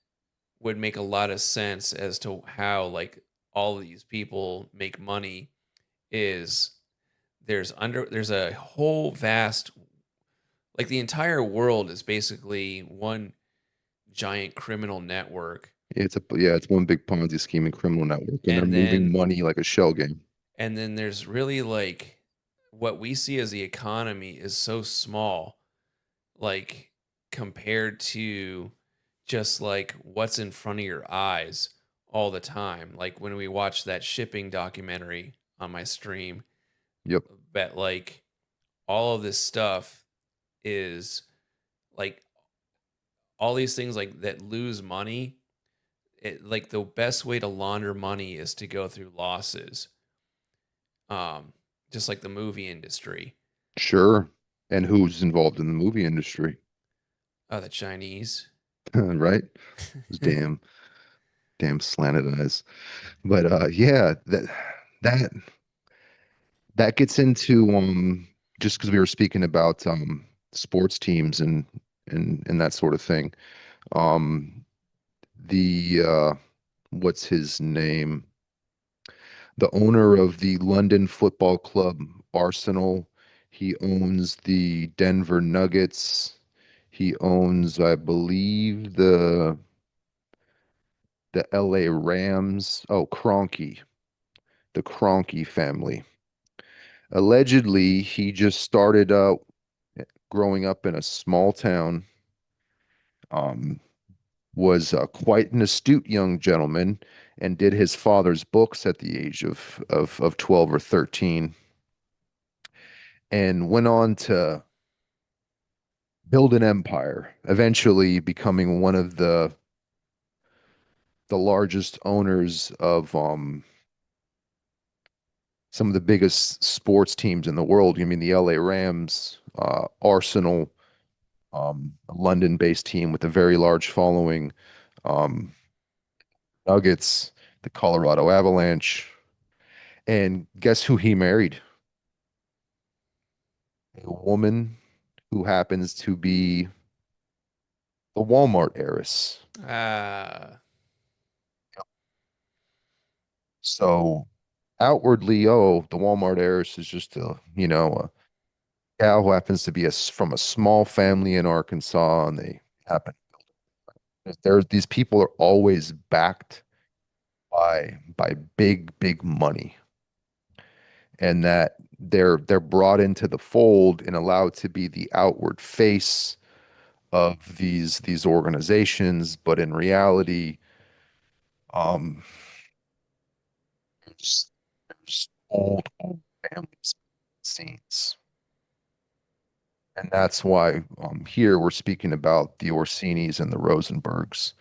would make a lot of sense as to how like all of these people make money is there's a whole vast, like the entire world is basically one giant criminal network. It's one big Ponzi scheme and criminal network, and they're And moving then money like a shell game. there's really like what we see as the economy is so small, like compared to just like what's in front of your eyes all the time. Like when we watch that shipping documentary on my stream, Yep. that like all of this stuff is like all these things like that lose money. Like the best way to launder money is to go through losses, um just like the movie industry. Sure. And who's involved in the movie industry, The Chinese. right? Those damn slanted eyes. But yeah, that that gets into just because we were speaking about sports teams and that sort of thing. Um the what's his name? The owner of the London Football Club Arsenal. He owns the Denver Nuggets. He owns, I believe, the LA Rams. Oh, Kroenke, the Kroenke family. Allegedly, he just started out growing up in a small town. Um, was quite an astute young gentleman and did his father's books at the age of 12 or 13 and went on to build an empire, eventually becoming one of the largest owners of some of the biggest sports teams in the world. I mean, the LA Rams, Arsenal, a London-based team with a very large following, um, Nuggets, the Colorado Avalanche. And guess who he married? A woman who happens to be the Walmart heiress. Ah, So outwardly, oh, the Walmart heiress is just a, you know, gal who happens to be from a small family in Arkansas, and they happen. These people are always backed by big money, and that they're brought into the fold and allowed to be the outward face of these organizations, but in reality, um, there's old families scenes. And that's why here we're speaking about the Orsinis and the Rosenbergs,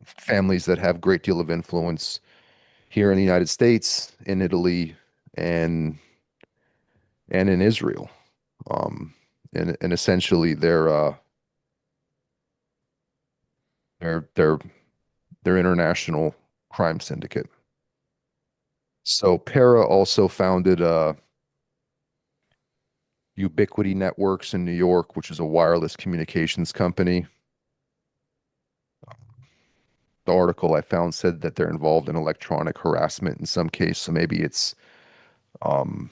families that have great deal of influence here in the United States, in Italy, and and in Israel. And essentially they're they're international crime syndicate. So Para also founded Ubiquity Networks in New York, which is a wireless communications company. The article I found said that they're involved in electronic harassment in some case, so maybe it's um,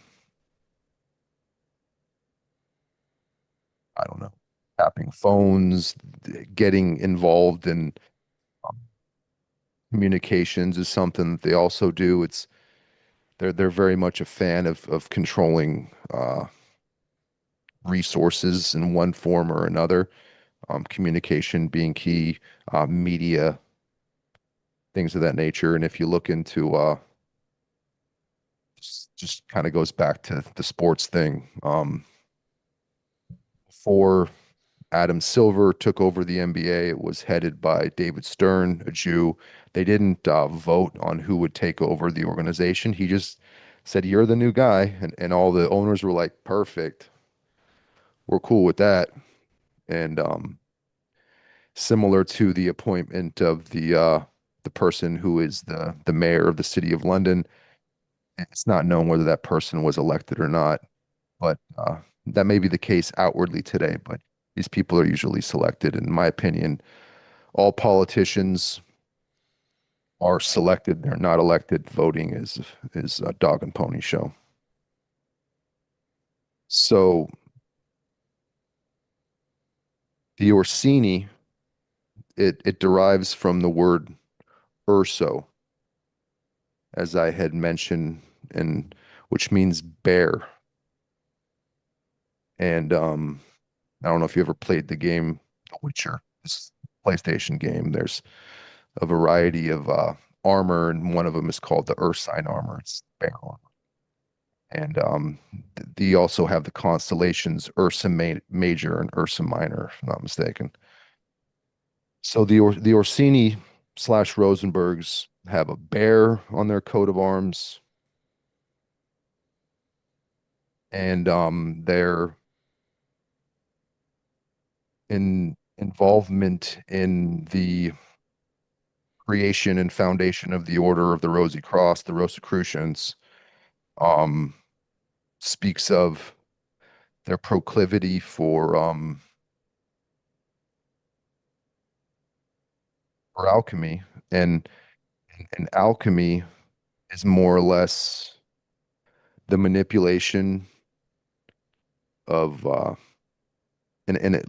I don't know, tapping phones, getting involved in um, communications is something that they also do. It's they're very much a fan of controlling resources in one form or another. Communication being key, media, things of that nature. And if you look into just kind of goes back to the sports thing. Before Adam Silver took over the NBA, it was headed by David Stern, a Jew. They didn't vote on who would take over the organization. He just said, "You're the new guy," and all the owners were like, "Perfect, we're cool with that." And similar to the appointment of the person who is the mayor of the city of London, it's not known whether that person was elected or not, but that may be the case outwardly today. But these people are usually selected, in my opinion. All politicians are selected; they're not elected. Voting is a dog and pony show. So the Orsini, it derives from the word urso, as I had mentioned, and which means bear. And I don't know if you ever played the game The Witcher, this PlayStation game. There's a variety of armor, and one of them is called the Ursine armor. It's bear armor. And they also have the constellations Ursa Major and Ursa Minor, if I'm not mistaken. So the Orsini slash Rosenbergs have a bear on their coat of arms, and their involvement in the creation and foundation of the Order of the Rosy Cross, the Rosicrucians, um, speaks of their proclivity for alchemy, and and alchemy is more or less the manipulation of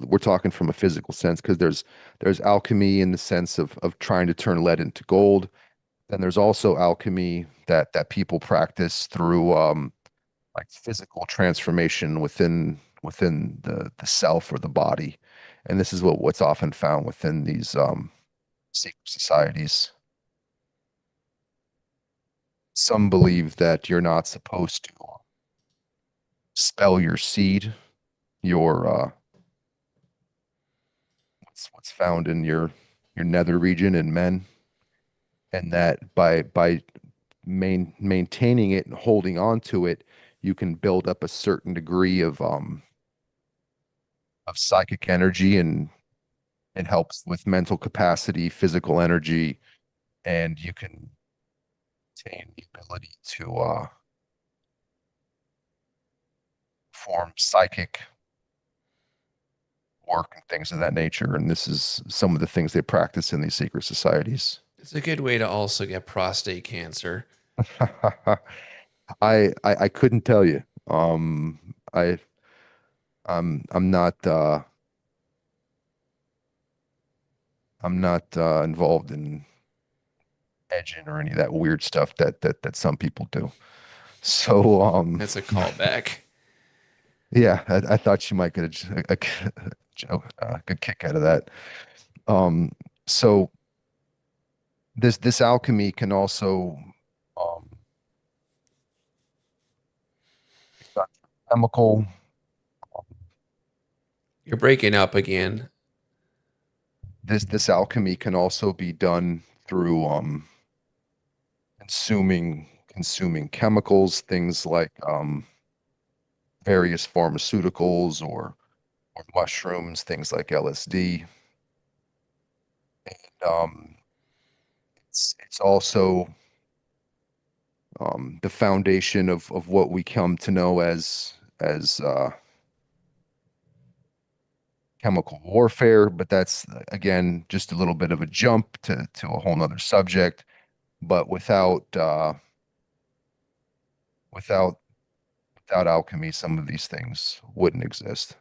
we're talking from a physical sense because there's alchemy in the sense of trying to turn lead into gold. Then there's also alchemy that people practice through like physical transformation within the self or the body. And this is what's often found within these secret societies. Some believe that you're not supposed to spell your seed, your what's found in your nether region in men, and that by maintaining it and holding on to it, you can build up a certain degree of psychic energy, and it helps with mental capacity, physical energy, and you can attain the ability to form psychic work and things of that nature. And this is some of the things they practice in these secret societies. It's a good way to also get prostate cancer. I couldn't tell you. I I'm not involved in edging or any of that weird stuff that some people do. So That's a callback. yeah, I thought you might get a good kick out of that. Um, so this alchemy can also um, be done through chemical. You're breaking up again. This alchemy can also be done through consuming chemicals, things like various pharmaceuticals or mushrooms, things like LSD. Um, it's also the foundation of what we come to know as chemical warfare, but that's again just a little bit of a jump to a whole nother subject. But without without alchemy, some of these things wouldn't exist.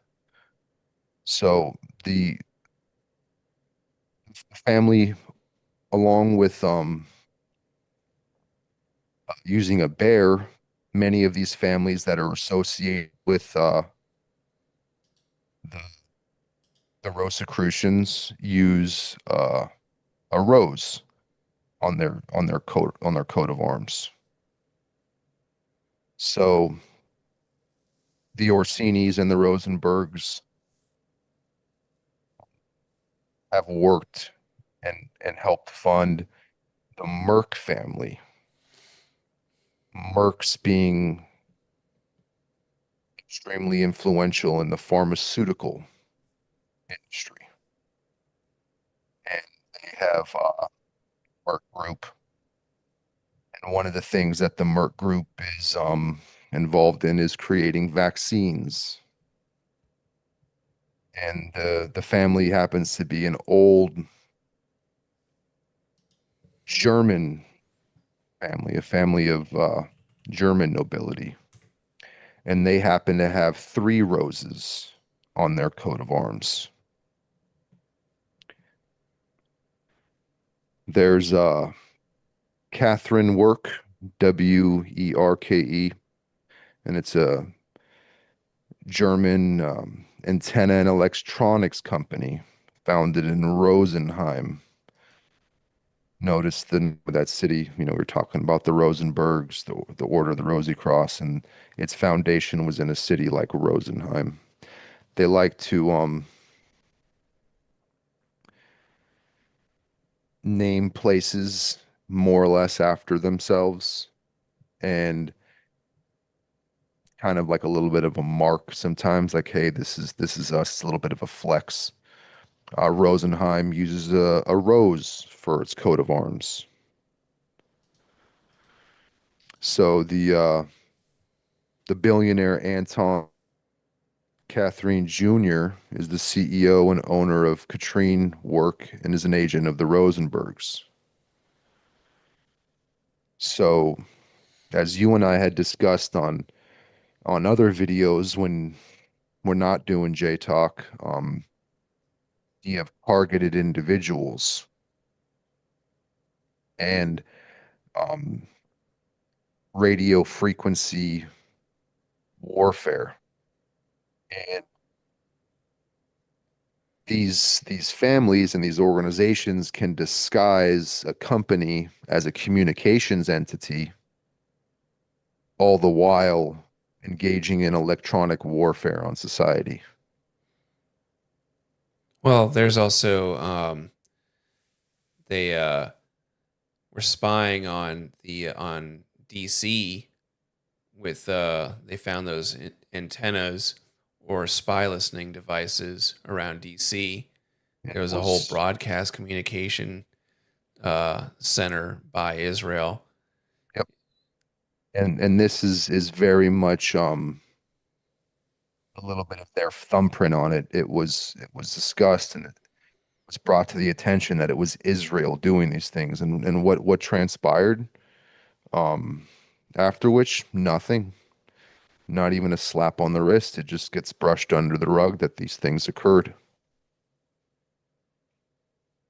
So the family, along with using a bear, many of these families that are associated with the the Rosicrucians use a rose on their coat of arms. So the Orsinis and the Rosenbergs have worked and helped fund the Merck family. Merck's being extremely influential in the pharmaceutical industry, and they have Merck Group. And one of the things that the Merck Group is involved in is creating vaccines. And the family happens to be an old German family, a family of German nobility. And they happen to have three roses on their coat of arms. There's Catherine Werke, Werke, and it's a German antenna and electronics company founded in Rosenheim. Notice that city, we're talking about the Rosenbergs, the Order of the Rosy Cross, and its foundation was in a city like Rosenheim. They like to name places more or less after themselves and kind of like a little bit of a mark sometimes, like, hey, this is us. It's a little bit of a flex. Rosenheim uses a rose for its coat of arms. So the billionaire Anton Catherine Jr. is the CEO and owner of Katrine Work and is an agent of the Rosenbergs. So, as you and I had discussed on other videos when we're not doing J Talk, you have targeted individuals and um, radio frequency warfare. And these families and these organizations can disguise a company as a communications entity, all the while engaging in electronic warfare on society. Well, there's also they were spying on the on DC with they found those antennas or spy listening devices around DC. And There it was a whole was, broadcast communication center by Israel. yep. And this is very much a little bit of their thumbprint on it. It was discussed and it was brought to the attention that it was Israel doing these things and what transpired. Um, After which, nothing, not even a slap on the wrist. It just gets brushed under the rug that these things occurred.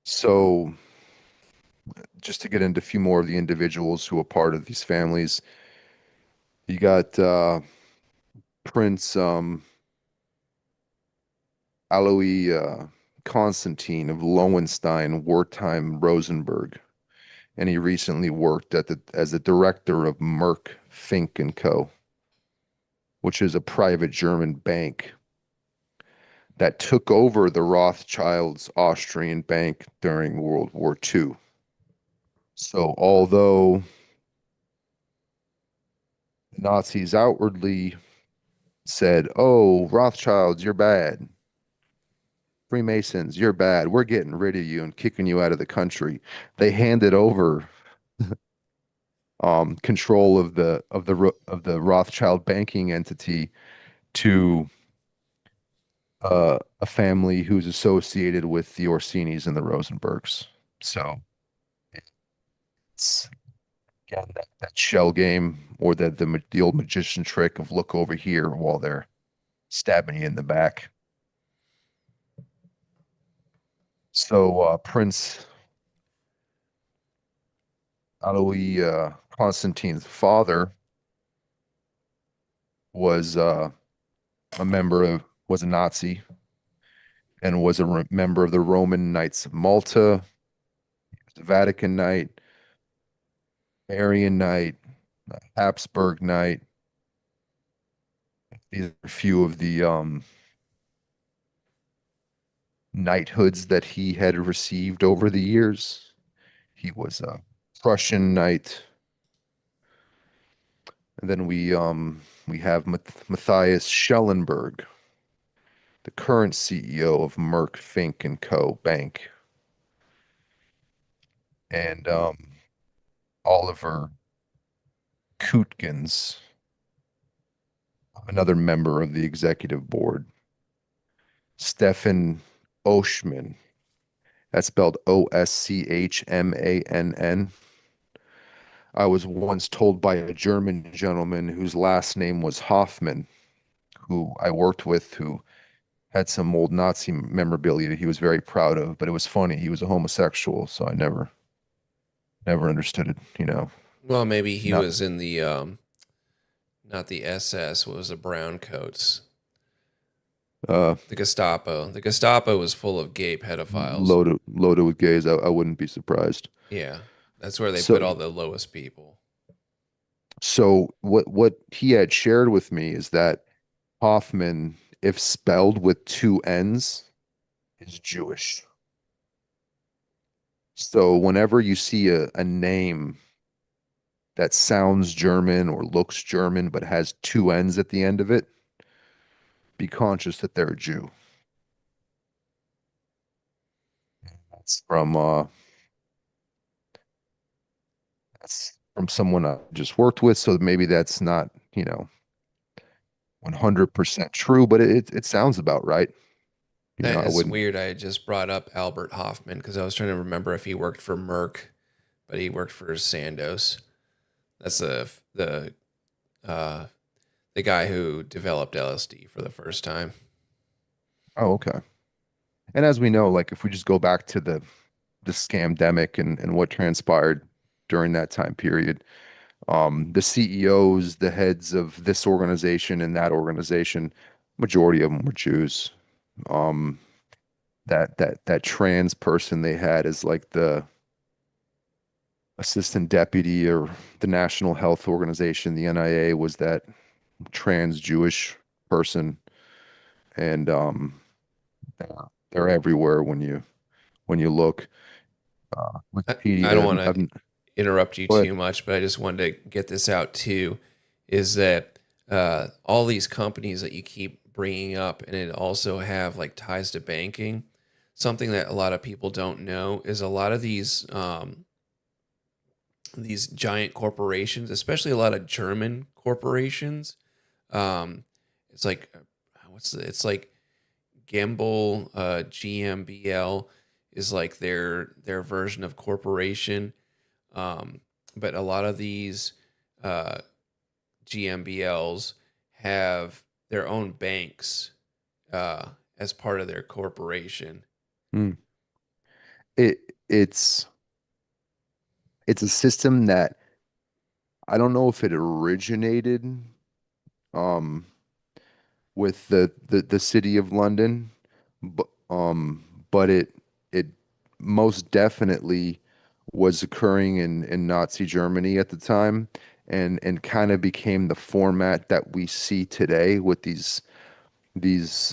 So, just to get into a few more of the individuals who are part of these families, you got Prince Alois Constantine of Lowenstein, Wertheim, Rosenberg, and he recently worked as the director of Merck, Fink and Co., which is a private German bank that took over the Rothschilds' Austrian bank during World War II. So, although the Nazis outwardly said, "Oh, Rothschilds, you're bad. Freemasons, you're bad. We're getting rid of you and kicking you out of the country," they handed over control of the Rothschild banking entity to a family who's associated with the Orsinis and the Rosenbergs. So it's again that shell game or the old magician trick of look over here while they're stabbing you in the back. So Prince Alois Constantine's father was was a Nazi and was a member of the Roman Knights of Malta, the Vatican Knight, Arian Knight, Habsburg Knight. These are a few of the knighthoods that he had received over the years. He was a Prussian knight. And then we have Matthias Schellenberg, the current CEO of Merck, Fink and Co. Bank, and Oliver Kootkens, another member of the executive board. Stefan Oschmann, that's spelled Oschmann. I was once told by a German gentleman whose last name was Hoffman, who I worked with, who had some old Nazi memorabilia that he was very proud of, but it was funny. He was a homosexual, so I never understood it, Well, maybe he not was in the not the SS. What was the brown coats? uh The Gestapo. The Gestapo was full of gay pedophiles. loaded with gays. I wouldn't be surprised. Yeah, that's where they put So all the lowest people. what he had shared with me is that Hoffman, if spelled with two N's, is Jewish. So whenever you see a name that sounds German or looks German but has two N's at the end of it, be conscious that they're a Jew. That's from someone I just worked with, so maybe that's not, 100% true, but it sounds about right. I It's wouldn't. weird. I just brought up Albert Hoffman because I was trying to remember if he worked for Merck, but he worked for Sandoz. That's uh, the guy who developed LSD for the first time. Oh, okay. And as we know, like if we just go back to the scamdemic and what transpired during that time period, the CEOs, the heads of this organization and that organization, majority of them were Jews. Um, that trans person they had is like the assistant deputy or the National Health Organization, the NIA, was that trans Jewish person, and they're, they're everywhere when you look. I don't Wikipedia, want to interrupt you but too much, but I just wanted to get this out too. Is that all these companies that you keep bringing up, and it also have like ties to banking. Something that a lot of people don't know is a lot of these giant corporations, especially a lot of German corporations. Um, it's like it's like Gamble, GmbL is like their version of corporation. But a lot of these GMBLs have their own banks as part of their corporation. Mm. It it's it's a system that I don't know if it originated um with the city of London, but it most definitely was occurring in Nazi Germany at the time, and kind of became the format that we see today with these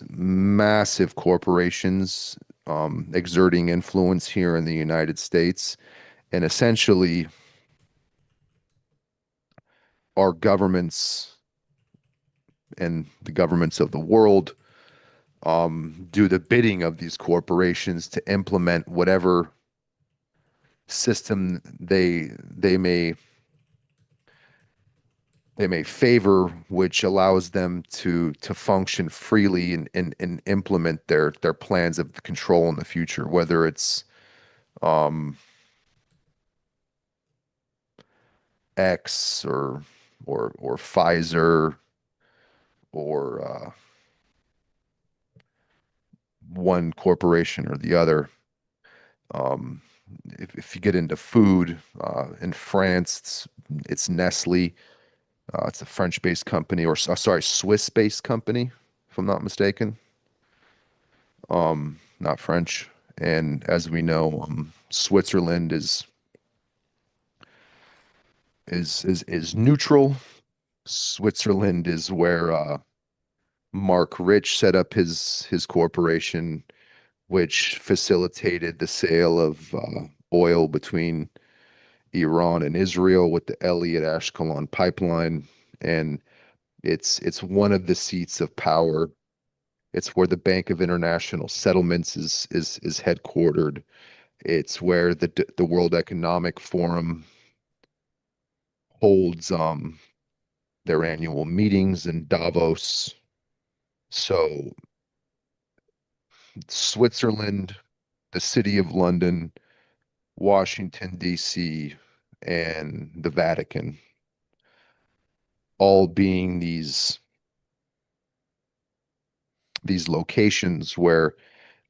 massive corporations exerting influence here in the United States, and essentially our governments and the governments of the world do the bidding of these corporations to implement whatever system they may favor, which allows them to function freely and implement their plans of control in the future, whether it's um, X or Pfizer or one corporation or the other. Um, if you get into food, in France, it's Nestle. It's a French-based company, or sorry, Swiss-based company, if I'm not mistaken. Not French. And as we know, Switzerland is neutral. Switzerland is where Mark Rich set up his corporation, which facilitated the sale of oil between Iran and Israel with the Elliott Ashkelon pipeline. And it's one of the seats of power. It's where the Bank of International Settlements is headquartered. It's where the World Economic Forum holds their annual meetings in Davos. So Switzerland, the City of London, Washington, D.C., and the Vatican, all being these locations where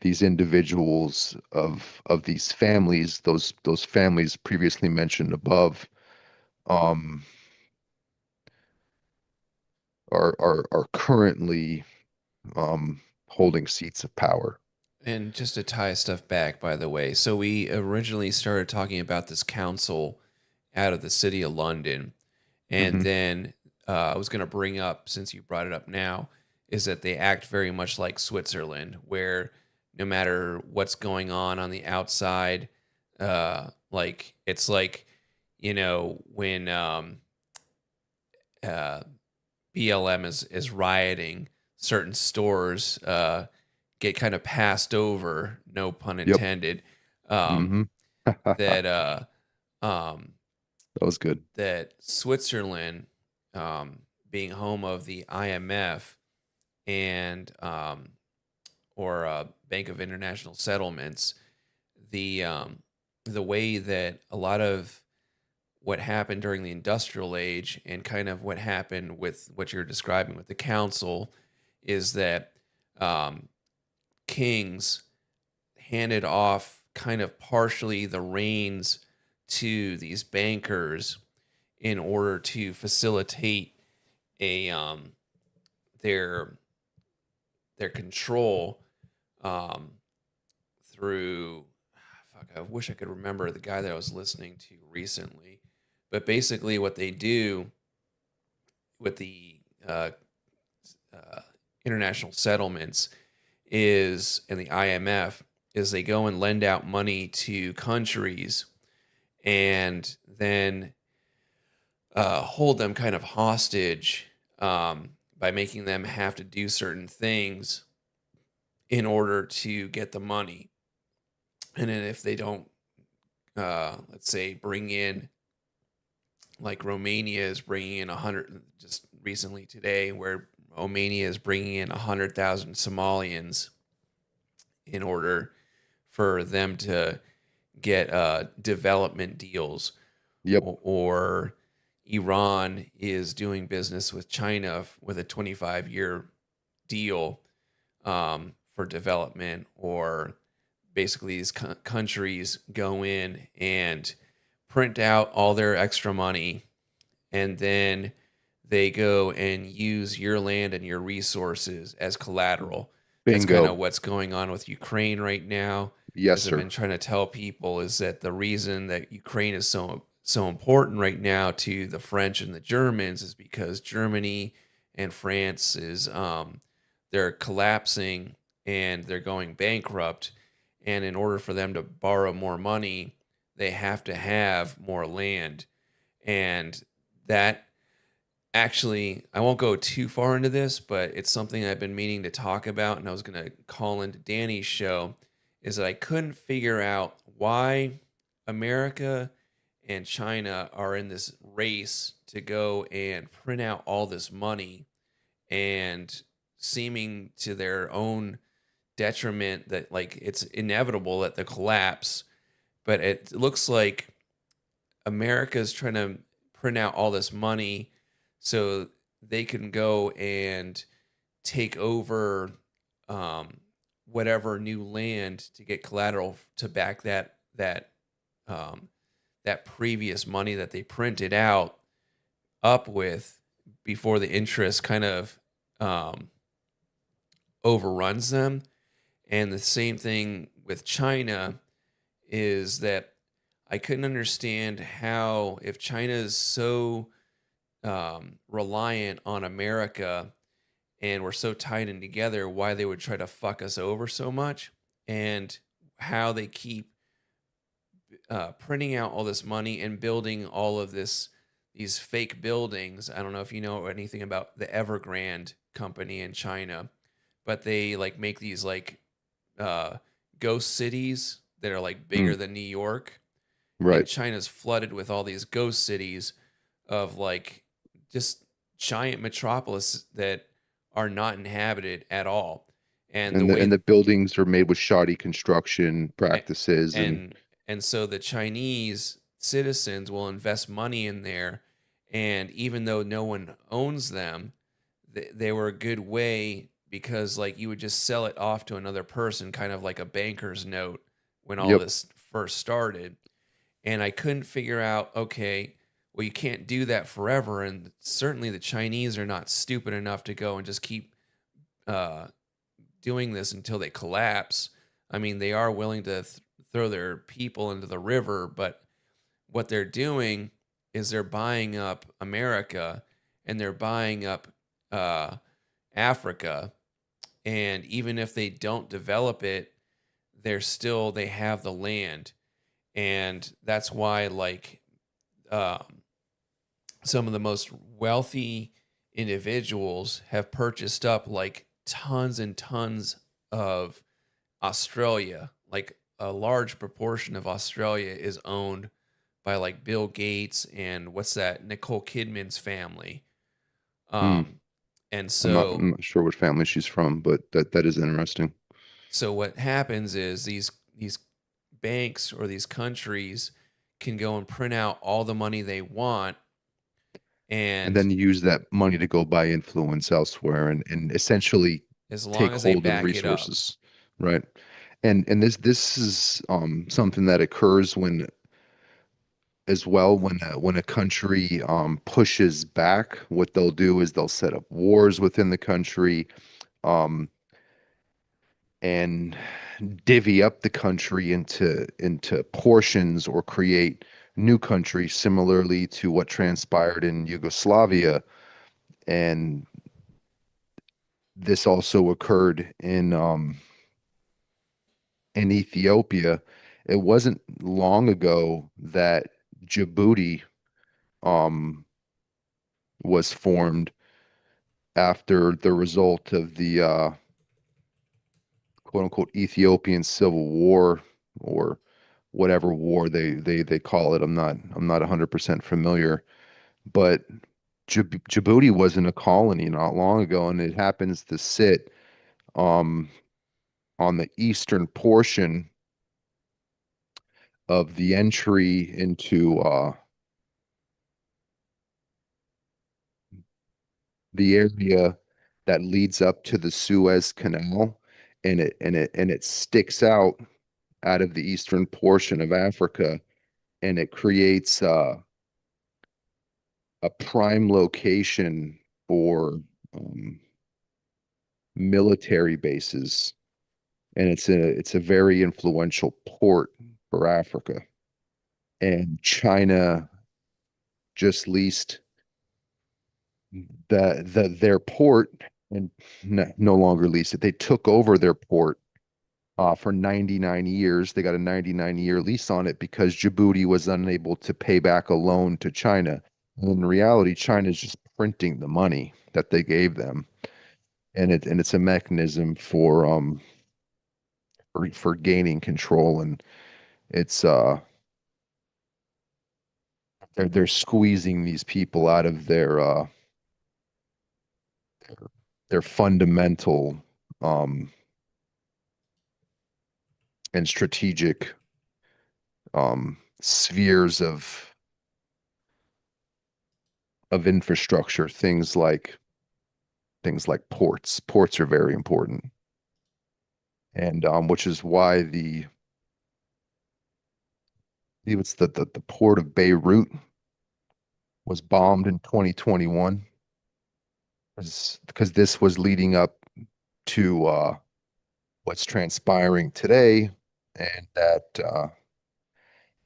these individuals of these families, those families previously mentioned above, um, are currently holding seats of power. And just to tie stuff back, by the way, so we originally started talking about this council out of the city of London. And Hmm. then I was going to bring up, since you brought it up now, is that they act very much like Switzerland, where no matter what's going on the outside, like it's like, when uh, BLM is rioting, certain stores get kind of passed over, no pun Yep. intended, um, Hmm. that That um, was good. that Switzerland, being home of the IMF and or Bank of International Settlements, the um, the way that a lot of what happened during the industrial age and kind of what happened with what you're describing with the council is that um, kings handed off kind of partially the reins to these bankers in order to facilitate a their their control um, through fuck, I wish I could remember the guy that I was listening to recently, but basically what they do with the uh, international settlements is and the IMF is they go and lend out money to countries and then hold them kind of hostage by making them have to do certain things in order to get the money. And then if they don't, let's say, bring in, like Romania is bringing in 100, just recently today, where Romania is bringing in 100,000 Somalians in order for them to get development deals Yep. or Iran is doing business with China with a 25-year deal for development, or basically these countries go in and print out all their extra money, and then they go and use your land and your resources as collateral. That's kind Bingo. of what's going on with Ukraine right now. Yes, As I've sir. been trying to tell people, is that the reason that Ukraine is so important right now to the French and the Germans is because Germany and France is they're collapsing and they're going bankrupt, and in order for them to borrow more money, they have to have more land. And that, actually, I won't go too far into this, but it's something I've been meaning to talk about, and I was going to call into Danny's show, is that I couldn't figure out why America and China are in this race to go and print out all this money, and seeming to their own detriment that like it's inevitable that the collapse, but it looks like America's trying to print out all this money so they can go and take over um, whatever new land to get collateral to back um, that previous money that they printed out up with before the interest kind of um, overruns them. And the same thing with China is that I couldn't understand how, if China is so reliant on America and we're so tied in together, why they would try to fuck us over so much, and how they keep printing out all this money and building all of these fake buildings. I don't know if you know anything about the Evergrande company in China, but they like make these like uh, ghost cities that are like bigger Mm, than New York, and right. China's flooded with all these ghost cities of like just giant metropolis that are not inhabited at all. And the And way the buildings are made with shoddy construction a- practices and and so the Chinese citizens will invest money in there, and even though no one owns them, they were a good way, because like you would just sell it off to another person, kind of like a banker's note when all yep. this first started. And I couldn't figure out, okay, well, you can't do that forever, and certainly the Chinese are not stupid enough to go and just keep uh, doing this until they collapse. I mean, they are willing to throw their people into the river, but what they're doing is they're buying up America, and they're buying up uh, Africa. And even if they don't develop it, they have the land. And that's why, like, um, some of the most wealthy individuals have purchased up like tons and tons of Australia. Like a large proportion of Australia is owned by like Bill Gates and what's that, Nicole Kidman's family. Mm, Um, and I'm not sure what family she's from, but that is interesting. so what happens is these banks or these countries can go and print out all the money they want, And and then use that money to go buy influence elsewhere and essentially as long take as they hold of the back it up. resources, right? And this is something that occurs when as well when a country pushes back. What they'll do is they'll set up wars within the country, um, and divvy up the country into portions or create new countries similarly to what transpired in Yugoslavia. And this also occurred in Ethiopia. It wasn't long ago that Djibouti um, was formed after the result of the quote unquote Ethiopian Civil War, or whatever war they call it. I'm not 100% familiar, but Djibouti wasn't a colony not long ago, and it happens to sit um, on the eastern portion of the entry into the area that leads up to the Suez Canal, and it sticks out of the eastern portion of Africa, and it creates a prime location for um, military bases, and it's a very influential port for Africa. And China just leased their port and no longer leased it. They took over their port for 99 years. They got a 99-year lease on it because Djibouti was unable to pay back a loan to China. In reality, China is just printing the money that they gave them, and it's a mechanism for gaining control. And it's they're squeezing these people out of their fundamental um and strategic spheres of infrastructure, things like ports. Ports are very important, and which is why the port of Beirut was bombed in 2021, because this was leading up to what's transpiring today, and that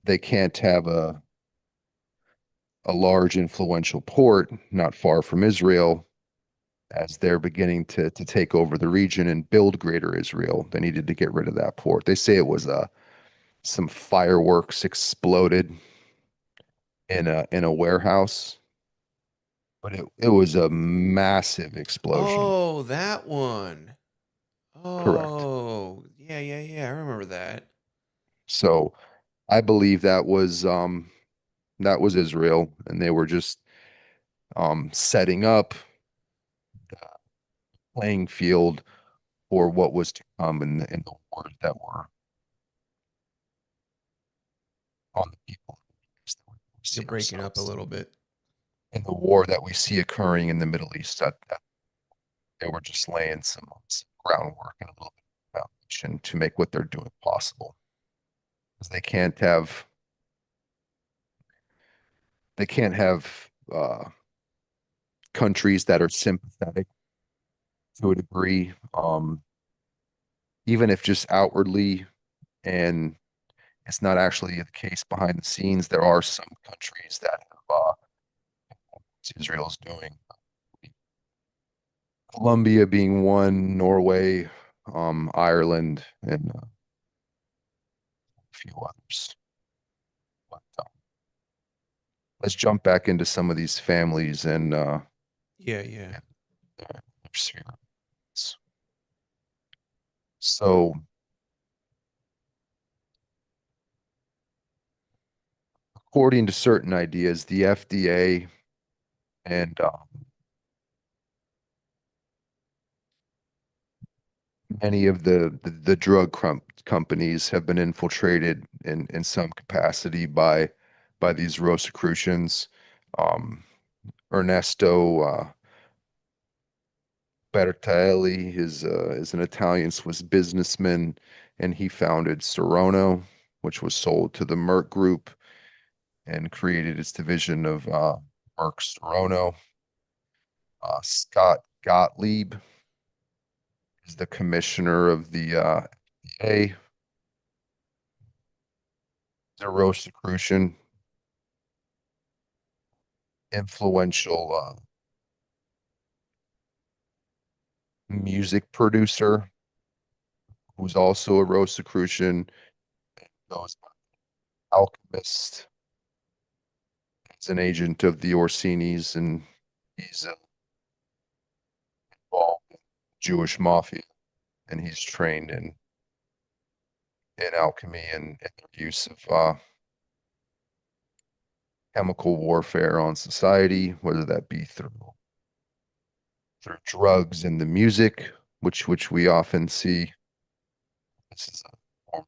they can't have a large influential port not far from Israel, as they're beginning to take over the region and build greater Israel. They needed to get rid of that port. They say it was some fireworks exploded in a warehouse, but it was a massive explosion. Oh, that one. Correct. Oh, yeah, yeah, yeah. I remember that. So I believe that was Israel, and they were just setting up the playing field for what was to come in the wars that were on the people that we You're see breaking up a ourselves little bit. in the war that we see occurring in the Middle East. That they were just laying some groundwork and a little bit of foundation to make what they're doing possible. Because they can't have countries that are sympathetic to a degree, even if just outwardly, and it's not actually the case behind the scenes. There are some countries that have Israel's doing. Colombia being one, Norway, Ireland, and a few others. But let's jump back into some of these families Yeah, yeah. and their spheres. So, according to certain ideas, the FDA and many of the drug companies have been infiltrated in some capacity by these Rosicrucians. Um, Ernesto Bertelli is an Italian Swiss businessman, and he founded Serono, which was sold to the Merck Group and created its division of Merck Serono. Scott Gottlieb is the commissioner of the FDA. The Rosicrucian, influential music producer, who's also a Rosicrucian, goes by alchemist. He's an agent of the Orsinis, and he's involved in Jewish mafia, and he's trained in alchemy and their use of chemical warfare on society, whether that be through drugs and the music, which we often see. This is a form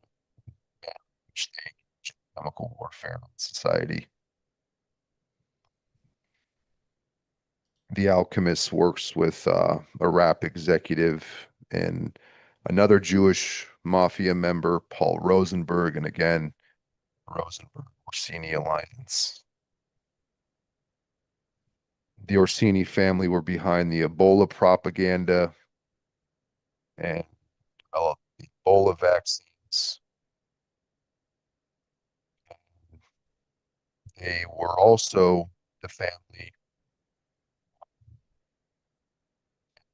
of which they engage in chemical warfare on society. The Alchemist works with a rap executive and another Jewish mafia member, Paul Rosenberg, and again, Rosenberg Orsini alliance. The Orsini family were behind the Ebola propaganda and developed the Ebola vaccines. They were also the family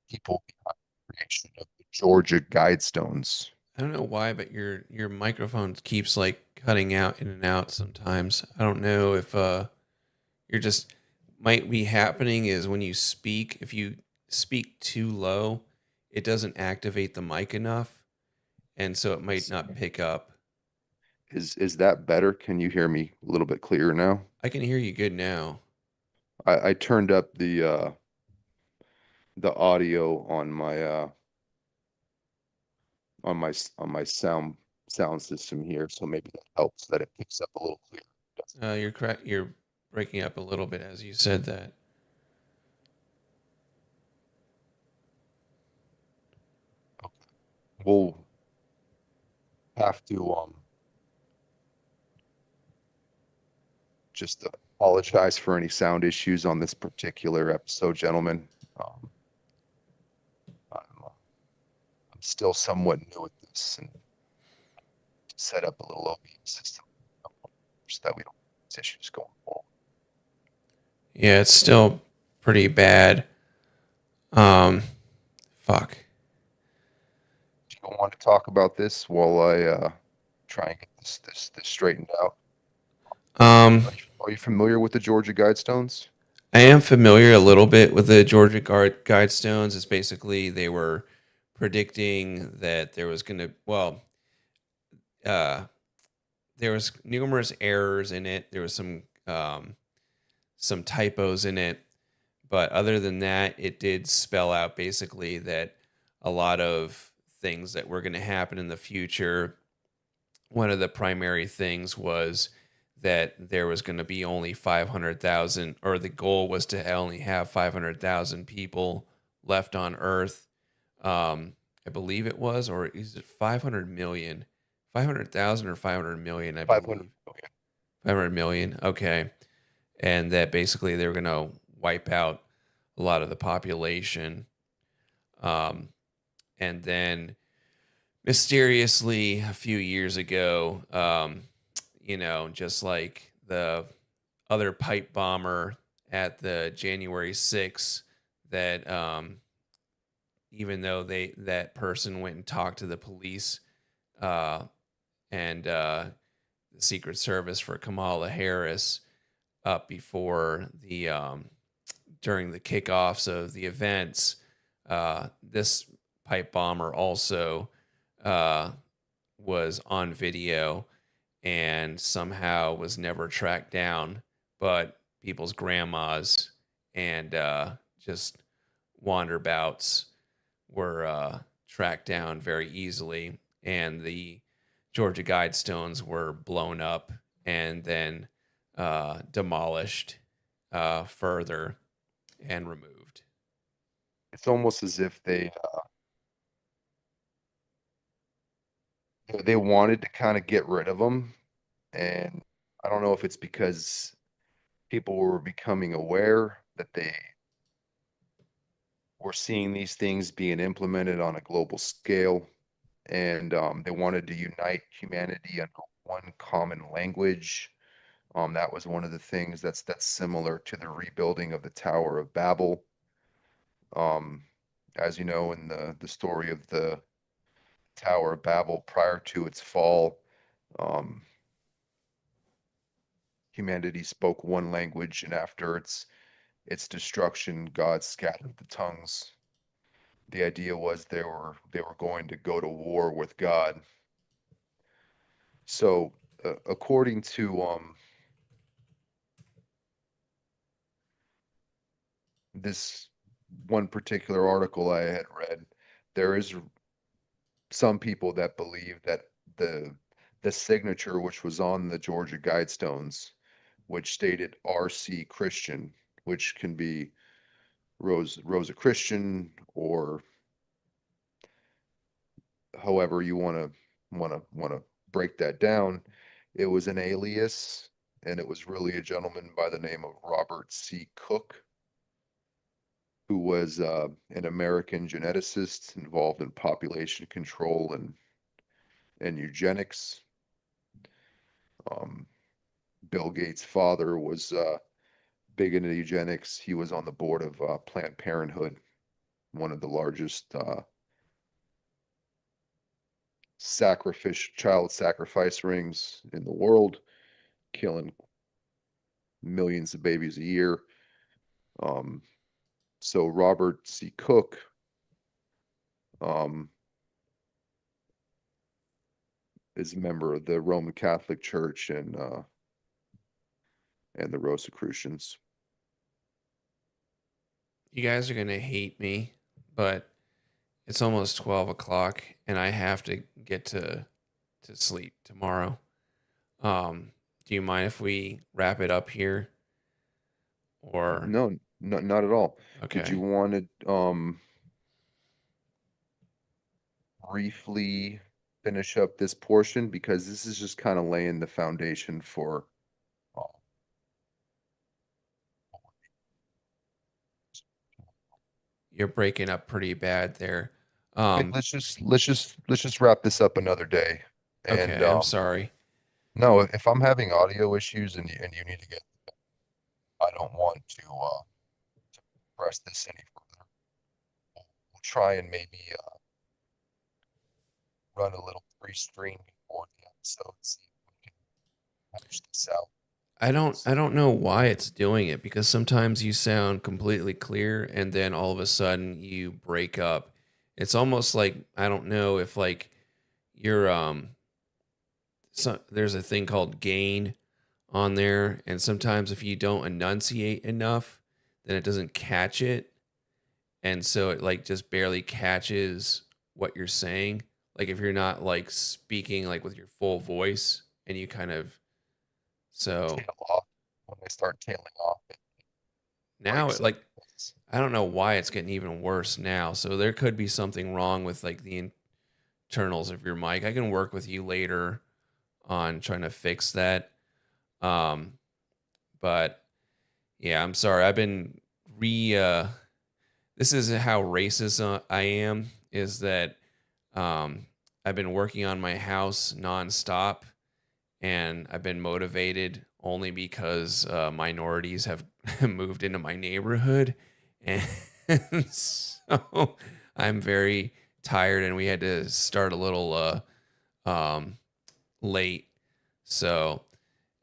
people behind the creation of the Georgia Guidestones. I don't know why, but your microphone keeps like cutting out in and out sometimes. I don't know if you're just might be happening is when you speak, if you speak too low, it doesn't activate the mic enough, and so it might Is not pick up. is that better? Can you hear me a little bit clearer now? I can hear you good now. I turned up the audio on my sound system here, so maybe that helps that it picks up a little clearer. You're correct. You're breaking up a little bit as you said that. Okay. We'll have to just apologize for any sound issues on this particular episode, gentlemen. Um, I'm still somewhat new at this and set up a little OBS system so that we don't have these issues going forward. Yeah, it's still pretty bad. Um, fuck. Do you want to talk about this while I try and get this straightened out? Um, Are you familiar with the Georgia Guidestones? I am familiar a little bit with the Georgia Guidestones. It's basically they were predicting that there was going to, uh, there was numerous errors in it. There was some typos in it, but other than that, it did spell out basically that a lot of things that were going to happen in the future. One of the primary things was that there was going to be only 500,000, or the goal was to only have 500,000 people left on Earth. I believe it was, or is it 500 million? 500,000 or 500 million, I 500 believe. million. 500 million. Okay. And that basically they're going to wipe out a lot of the population. Um, and then mysteriously, a few years ago, just like the other pipe bomber at the January 6th, that even though that person went and talked to the police uh, and the Secret Service for Kamala Harris up before the during the kickoffs of the events, this pipe bomber also uh, was on video and somehow was never tracked down, but people's grandmas and just wanderbouts were tracked down very easily, and the Georgia Guidestones were blown up and then demolished further and removed. It's almost as if they wanted to kind of get rid of them, and I don't know if it's because people were becoming aware that they were seeing these things being implemented on a global scale, and they wanted to unite humanity under one common language. That was one of the things that's similar to the rebuilding of the Tower of Babel. Um, as you know, in the story of the Tower of Babel, prior to its fall, um, humanity spoke one language, and after its destruction, God scattered the tongues. The idea was they were going to go to war with God. So, according to this one particular article I had read, there is some people that believe that the the signature which was on the Georgia Guidestones, which stated RC Christian, which can be Rosicrucian, or however you want to break that down. It was an alias, and it was really a gentleman by the name of Robert C. Cook, who was an American geneticist involved in population control and eugenics. Um, Bill Gates' father was big into eugenics. He was on the board of Planned Parenthood, one of the largest child sacrifice rings in the world, killing millions of babies a year. Um, so Robert C. Cook um, is a member of the Roman Catholic Church and the Rosicrucians. You guys are gonna hate me, but it's almost 12 o'clock, and I have to get to sleep tomorrow. Do you mind if we wrap it up here? Or No, not at all. Did you okay, want to briefly finish up this portion, because this is just kind of laying the foundation for uh, you're breaking up pretty bad there. okay, Um, let's just wrap this up another day. And okay, I'm sorry. no, if I'm having audio issues and you need to get, I don't want to press this any further. We'll try and maybe run a little pre-screen before the episode, see if we can hash this out. I don't know why it's doing it, because sometimes you sound completely clear and then all of a sudden you break up. It's almost like, I don't know if like you're there's a thing called gain on there, and sometimes if you don't enunciate enough, then it doesn't catch it, and so it like just barely catches what you're saying. Like if you're not like speaking like with your full voice, and you kind of, so Tail off. When they start tailing off, it now breaks it up. like, I don't know why it's getting even worse now. So there could be something wrong with like the internals of your mic. I can work with you later on trying to fix that. Um, but yeah, I'm sorry. I've been re this is how racist I am, is that um I've been working on my house nonstop, and I've been motivated only because minorities have moved into my neighborhood, and so I'm very tired, and we had to start a little um, late. So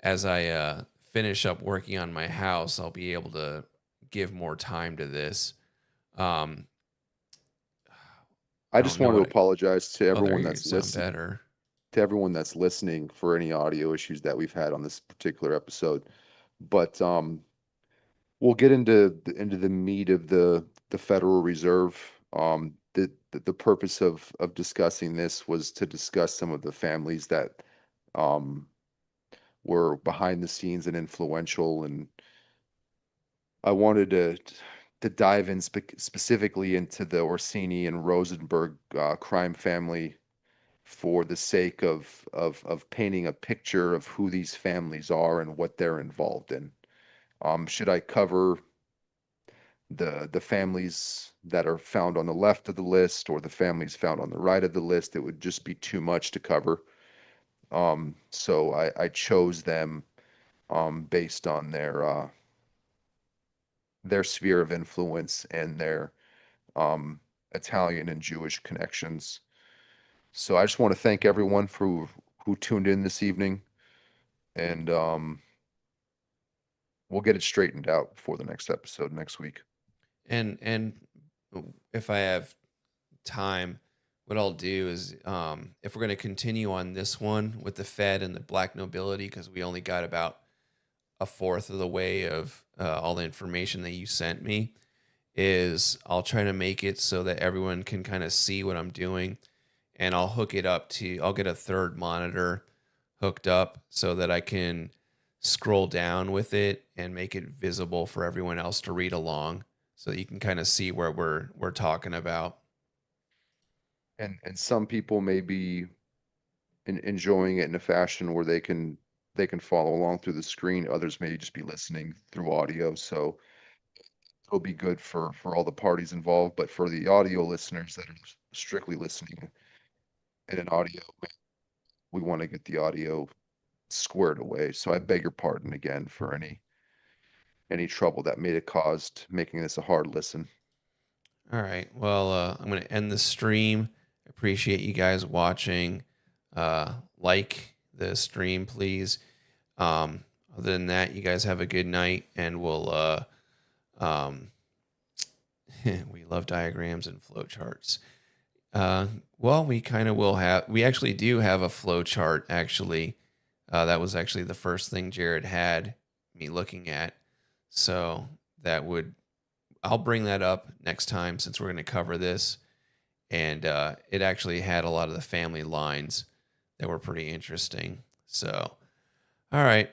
as I finish up working on my house, I'll be able to give more time to this. Um, I I just don't know want to what. apologize Oh, there you sound better. to everyone that's listening for any audio issues that we've had on this particular episode. But we'll get into the meat of the Federal Reserve. The purpose of discussing this was to discuss some of the families that um, were behind the scenes and influential, and I wanted to dive in specifically into the Orsini and Rosenberg crime family for the sake of painting a picture of who these families are and what they're involved in. Should I cover the families that are found on the left of the list or the families found on the right of the list? It would just be too much to cover. So I chose them based on their sphere of influence and their um, Italian and Jewish connections. So I just want to thank everyone for who tuned in this evening, and we'll get it straightened out before the next episode next week. And if I have time, what I'll do is, if we're going to continue on this one with the Fed and the black nobility, because we only got about a fourth of the way of all the information that you sent me, is I'll try to make it so that everyone can kind of see what I'm doing, and I'll hook it up to, I'll get a third monitor hooked up so that I can scroll down with it and make it visible for everyone else to read along. so that you can kind of see where we're talking about. And some people may be enjoying it in a fashion where they can follow along through the screen. Others may just be listening through audio. So it'll be good for all the parties involved. But for the audio listeners that are strictly listening in an audio, we want to get the audio squared away. So I beg your pardon again for any trouble that may have caused making this a hard listen. All right. Well, I'm going to end the stream. Appreciate you guys watching. Like the stream, please. Other than that, you guys have a good night, and we'll. Um, we love diagrams and flowcharts. Well, we kind of will have. We actually do have a flow chart. Actually, that was actually the first thing Jared had me looking at. So that would. I'll bring that up next time since we're going to cover this. And it actually had a lot of the family lines that were pretty interesting. So, all right.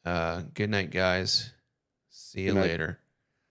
Good night, guys. See you Good night. later.